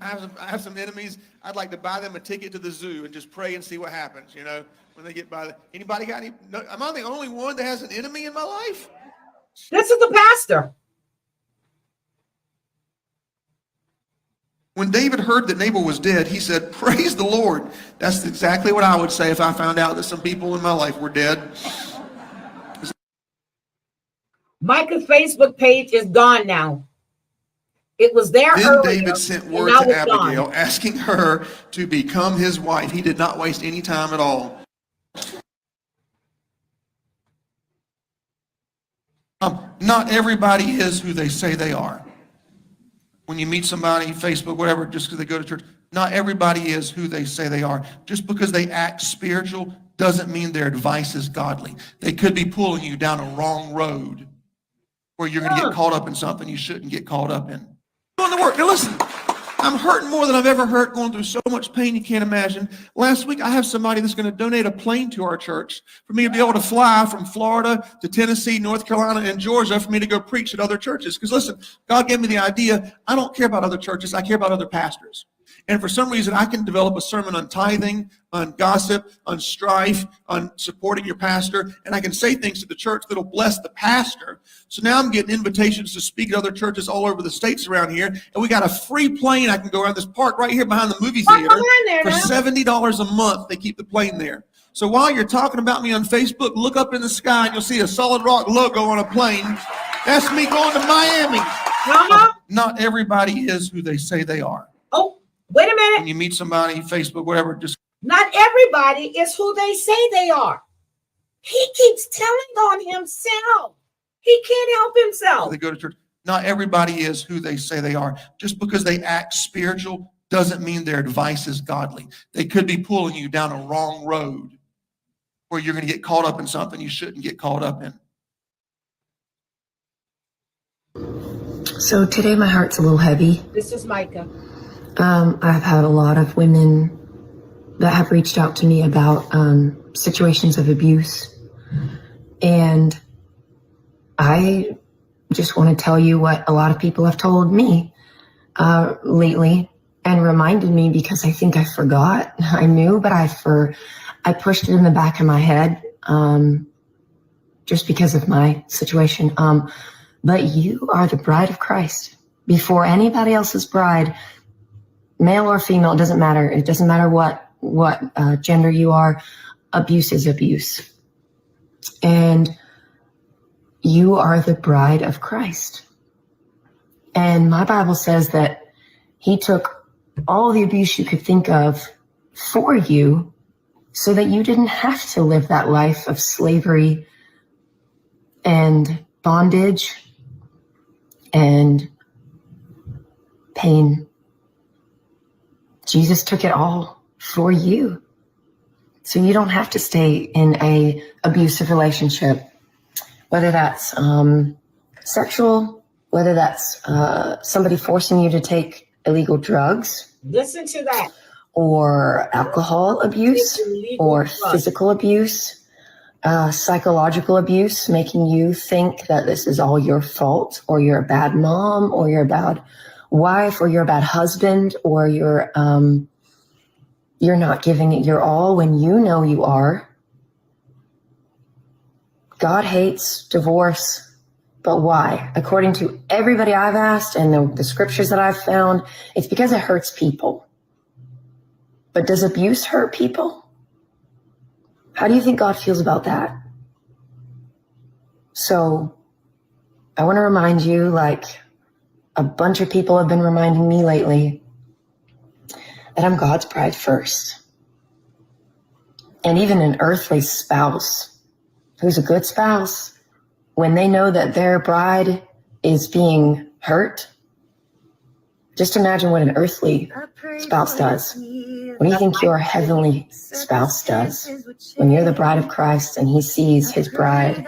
I have some enemies. I'd like to buy them a ticket to the zoo and just pray and see what happens, you know, when they get by. Anybody got any? No, am I the only one that has an enemy in my life? This is the pastor. When David heard that Nabal was dead, he said, praise the Lord. That's exactly what I would say if I found out that some people in my life were dead. Micah's Facebook page is gone now. It was there Then earlier, David sent and word now to it's Abigail gone. asking her to become his wife. He did not waste any time at all. Not everybody is who they say they are. When you meet somebody, Facebook, whatever, just because they go to church, not everybody is who they say they are. Just because they act spiritual doesn't mean their advice is godly. They could be pulling you down a wrong road where you're going to get caught up in something you shouldn't get caught up in. Going to work. Now listen, I'm hurting more than I've ever hurt, going through so much pain you can't imagine. Last week, I have somebody that's going to donate a plane to our church for me to be able to fly from Florida to Tennessee, North Carolina, and Georgia for me to go preach at other churches. Because listen, God gave me the idea, I don't care about other churches, I care about other pastors. And for some reason, I can develop a sermon on tithing, on gossip, on strife, on supporting your pastor, and I can say things to the church that'll bless the pastor. So now I'm getting invitations to speak at other churches all over the states around here, and we got a free plane. I can go around this park right here behind the movie theater for $70 a month. They keep the plane there. So while you're talking about me on Facebook, look up in the sky and you'll see a Solid Rock logo on a plane. That's me going to Miami. Not everybody is who they say they are. Oh, wait a minute. When you meet somebody, Facebook, whatever, just not everybody is who they say they are. He keeps telling on himself. He can't help himself. they go to church. Not everybody is who they say they are. Just because they act spiritual doesn't mean their advice is godly. They could be pulling you down a wrong road where you're going to get caught up in something you shouldn't get caught up in. So today my heart's a little heavy. This is Mica. I've had a lot of women that have reached out to me about situations of abuse. And I just want to tell you what a lot of people have told me lately and reminded me, because I think I forgot. I knew, but I pushed it in the back of my head just because of my situation. But you are the bride of Christ. Before anybody else's bride, male or female, it doesn't matter. It doesn't matter what gender you are. Abuse is abuse. And you are the bride of Christ. And my Bible says that he took all the abuse you could think of for you so that you didn't have to live that life of slavery and bondage and pain. Jesus took it all for you. So you don't have to stay in a abusive relationship, whether that's sexual, whether that's somebody forcing you to take illegal drugs. Listen to that. Or alcohol abuse, or physical abuse, psychological abuse, making you think that this is all your fault, or you're a bad mom, or you're a bad wife, or you're a bad husband, or you're not giving it your all when you know you are. God hates divorce, but why? According to everybody I've asked and the scriptures that I've found, it's because it hurts people. But does abuse hurt people? How do you think God feels about that? So I want to remind you, like a bunch of people have been reminding me lately, that I'm God's bride first. And even an earthly spouse who's a good spouse, when they know that their bride is being hurt, just imagine what an earthly spouse does. What do you think your heavenly spouse does when you're the bride of Christ and he sees his bride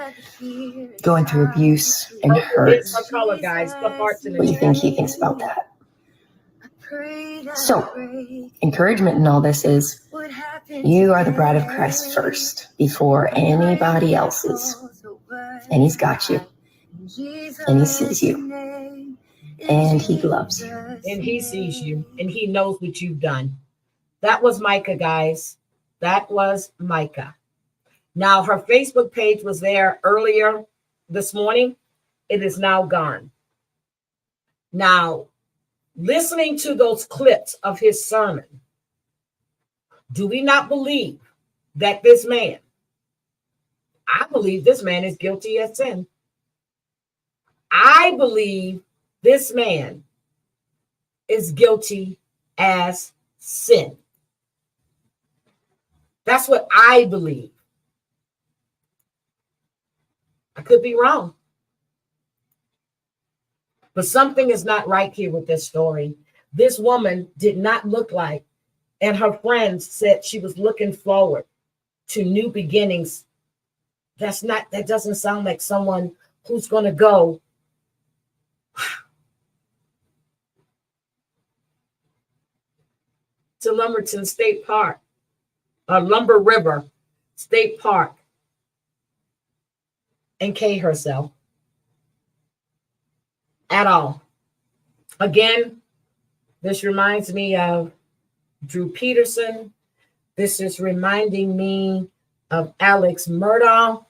going through abuse and hurt? Here's some color, guys. Put hearts in the What do you chat. think he thinks about that? So, encouragement in all this is you are the bride of Christ first before anybody else's. And he's got you. And he sees you. And he loves you. And he sees you. And he knows what you've done. That was Mica, guys. That was Mica. Now, her Facebook page was there earlier this morning. It is now gone. Now, listening to those clips of his sermon, do we not believe that this man, I believe this man is guilty as sin. I believe this man is guilty as sin. That's what I believe. I could be wrong. But something is not right here with this story. This woman did not look like, and her friends said she was looking forward to new beginnings. That doesn't sound like someone who's going to go to Lumberton State Park or Lumber River State Park and K herself at all. Again, this reminds me of Drew Peterson. This is reminding me of Alex Murdaugh.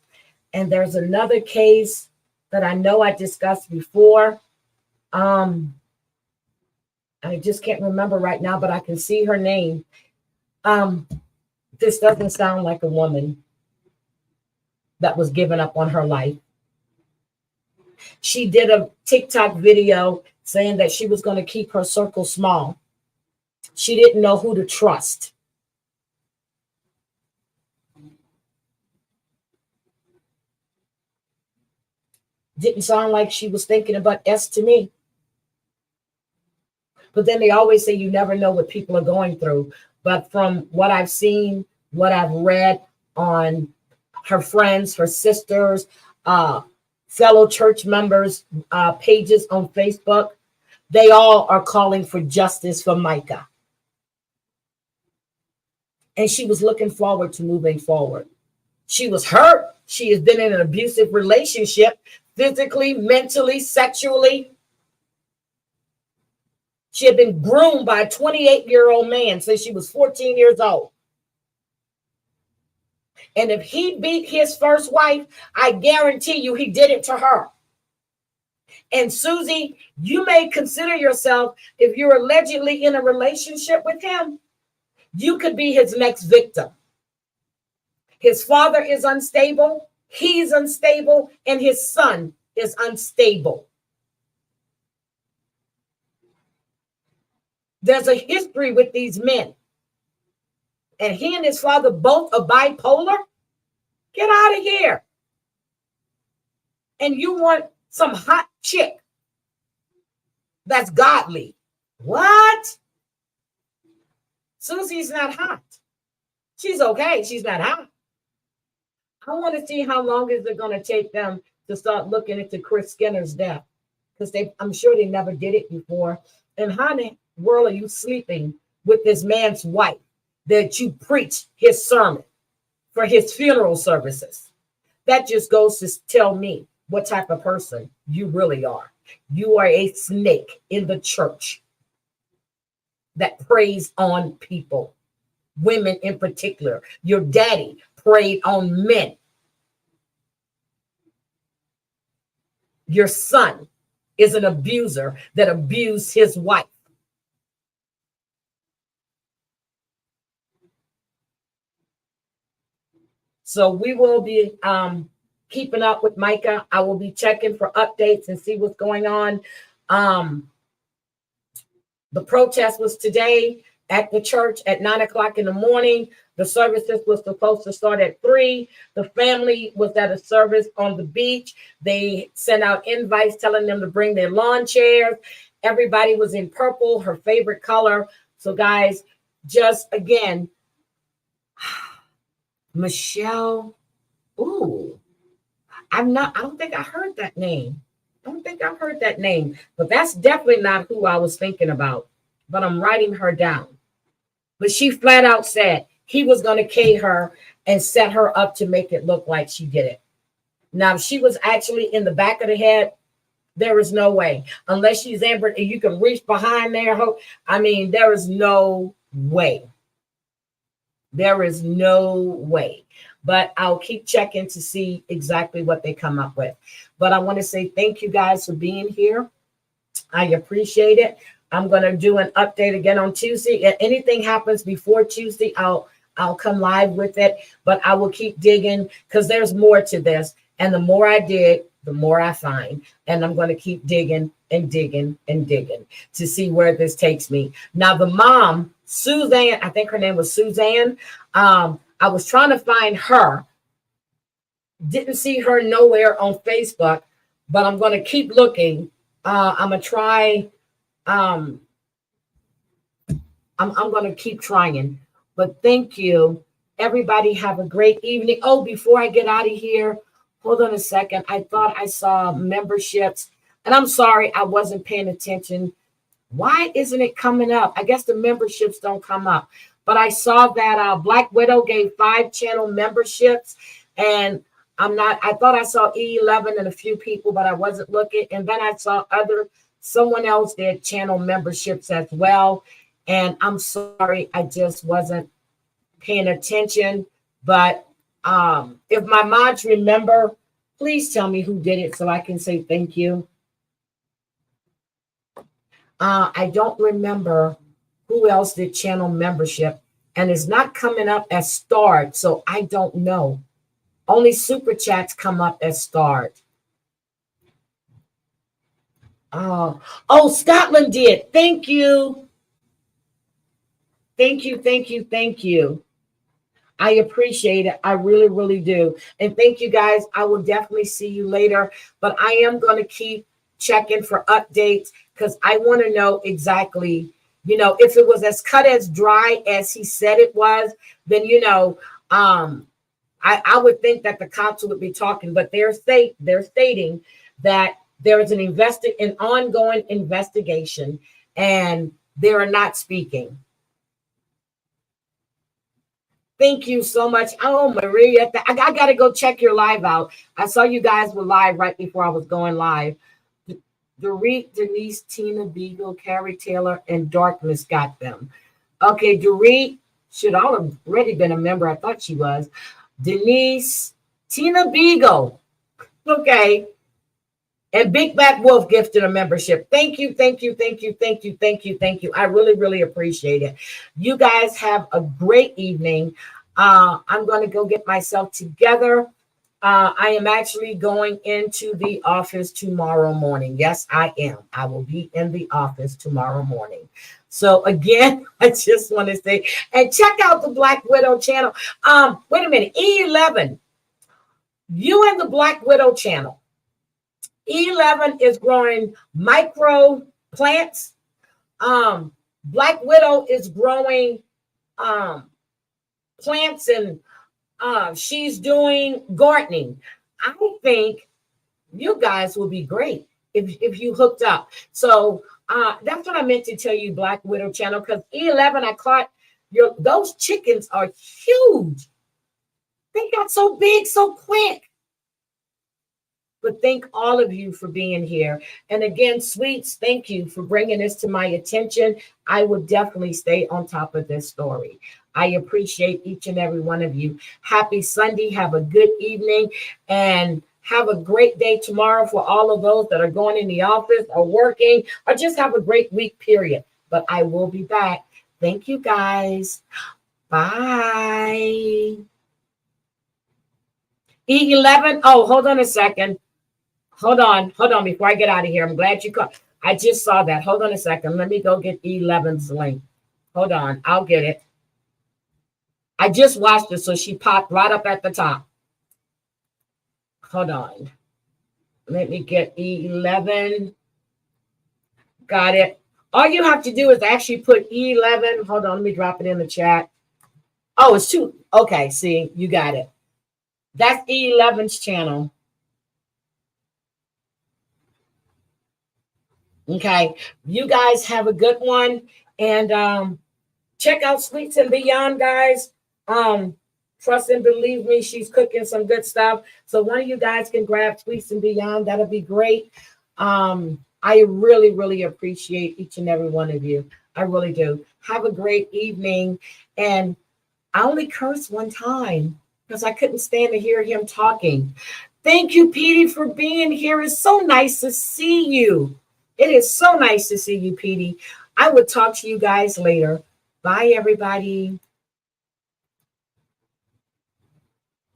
And there's another case that I know I discussed before. I just can't remember right now, but I can see her name. This doesn't sound like a woman that was giving up on her life. She did a TikTok video saying that she was going to keep her circle small. She didn't know who to trust. Didn't sound like she was thinking about S to me. But then they always say you never know what people are going through. But from what I've seen, what I've read on her friends, her sisters, fellow church members' pages on Facebook, they all are calling for justice for Mica. And she was looking forward to moving forward. She was hurt. She has been in an abusive relationship, physically, mentally, sexually. She had been groomed by a 28-year-old man since she was 14 years old. And if he beat his first wife, I guarantee you he did it to her. And Susie, you may consider yourself, if you're allegedly in a relationship with him, you could be his next victim. His father is unstable, he's unstable, and his son is unstable. There's a history with these men. And he and his father both are bipolar. Get out of here. And you want some hot chick that's godly. What? Susie's not hot. She's okay. She's not hot. I want to see how long is it going to take them to start looking into Chris Skinner's death. Because I'm sure they never did it before. And how in the world are you sleeping with this man's wife that you preach his sermon for his funeral services? That just goes to tell me what type of person you really are. You are a snake in the church that preys on people, women in particular. Your daddy preyed on men. Your son is an abuser that abused his wife. So we will be keeping up with Mica. I will be checking for updates and see what's going on. The protest was today at the church at 9 o'clock in the morning. The services was supposed to start at 3. The family was at a service on the beach. They sent out invites telling them to bring their lawn chairs. Everybody was in purple, her favorite color. So guys, just again, Michelle. Ooh, I don't think I heard that name. I don't think I've heard that name, but that's definitely not who I was thinking about. But I'm writing her down. But she flat out said he was going to K her and set her up to make it look like she did it. Now, if she was actually in the back of the head, there is no way. Unless she's Amber, and you can reach behind there. I mean, there is no way. There is no way. But I'll keep checking to see exactly what they come up with. But I want to say thank you guys for being here. I appreciate it. I'm going to do an update again on Tuesday. If anything happens before Tuesday, I'll come live with it. But I will keep digging because there's more to this. And the more I dig, the more I find. And I'm going to keep digging and digging and digging to see where this takes me. Now, the mom, Suzanne, I think her name was Suzanne. I was trying to find her. Didn't see her nowhere on Facebook, but I'm going to keep looking. I'm going to try. I'm going to keep trying. But thank you. Everybody have a great evening. Oh, before I get out of here, hold on a second. I thought I saw memberships. And I'm sorry, I wasn't paying attention. Why isn't it coming up? I guess the memberships don't come up. But I saw that Black Widow gave 5 channel memberships. And I thought I saw E11 and a few people, but I wasn't looking. And then I saw someone else did channel memberships as well. And I'm sorry, I just wasn't paying attention. But if my mods remember, please tell me who did it so I can say thank you. I don't remember who else did channel membership, and it's not coming up as starred, so I don't know. Only super chats come up as starred. Oh, Scotland did. Thank you. Thank you, thank you, thank you. I appreciate it. I really, really do. And thank you guys. I will definitely see you later, but I am going to keep checking for updates because I want to know exactly, if it was as cut as dry as he said it was, then, I would think that the cops would be talking, but they're stating that there is an ongoing investigation and they are not speaking. Thank you so much. Oh, Maria, I got to go check your live out. I saw you guys were live right before I was going live. Dorit, Denise, Tina, Beagle, Carrie Taylor, and Darkness got them. Okay, Dorit should all have already been a member. I thought she was. Denise, Tina Beagle. Okay. And Big Bad Wolf gifted a membership. Thank you, thank you, thank you, thank you, thank you, thank you. I really, really appreciate it. You guys have a great evening. I'm going to go get myself together. I am actually going into the office tomorrow morning. Yes, I am. I will be in the office tomorrow morning. So again, I just want to say, and check out the Black Widow channel. Wait a minute, E11, you and the Black Widow channel. E11 is growing micro plants. Black Widow is growing plants, and she's doing gardening. I think you guys will be great if you hooked up. So that's what I meant to tell you, Black Widow channel, because E11, I caught those chickens are huge. They got so big so quick. But thank all of you for being here. And again, Sweets, thank you for bringing this to my attention. I will definitely stay on top of this story. I appreciate each and every one of you. Happy Sunday. Have a good evening. And have a great day tomorrow for all of those that are going in the office or working, or just have a great week, period. But I will be back. Thank you, guys. Bye. E11. Oh, hold on a second. Hold on before I get out of here. I'm glad you called. I just saw that. Hold on a second. Let me go get E11's link. Hold on. I'll get it. I just watched it, so she popped right up at the top. Hold on. Let me get E11. Got it. All you have to do is actually put E11. Hold on, let me drop it in the chat. Oh, it's 2. Okay, see, you got it. That's E11's channel. Okay, you guys have a good one. And check out Sweets and Beyond, guys. Trust and believe me, she's cooking some good stuff. So one of you guys can grab Sweets and Beyond. That'll be great. I really, really appreciate each and every one of you. I really do. Have a great evening. And I only cursed one time because I couldn't stand to hear him talking. Thank you, Petey, for being here. It's so nice to see you. It is so nice to see you, Petey. I will talk to you guys later. Bye, everybody.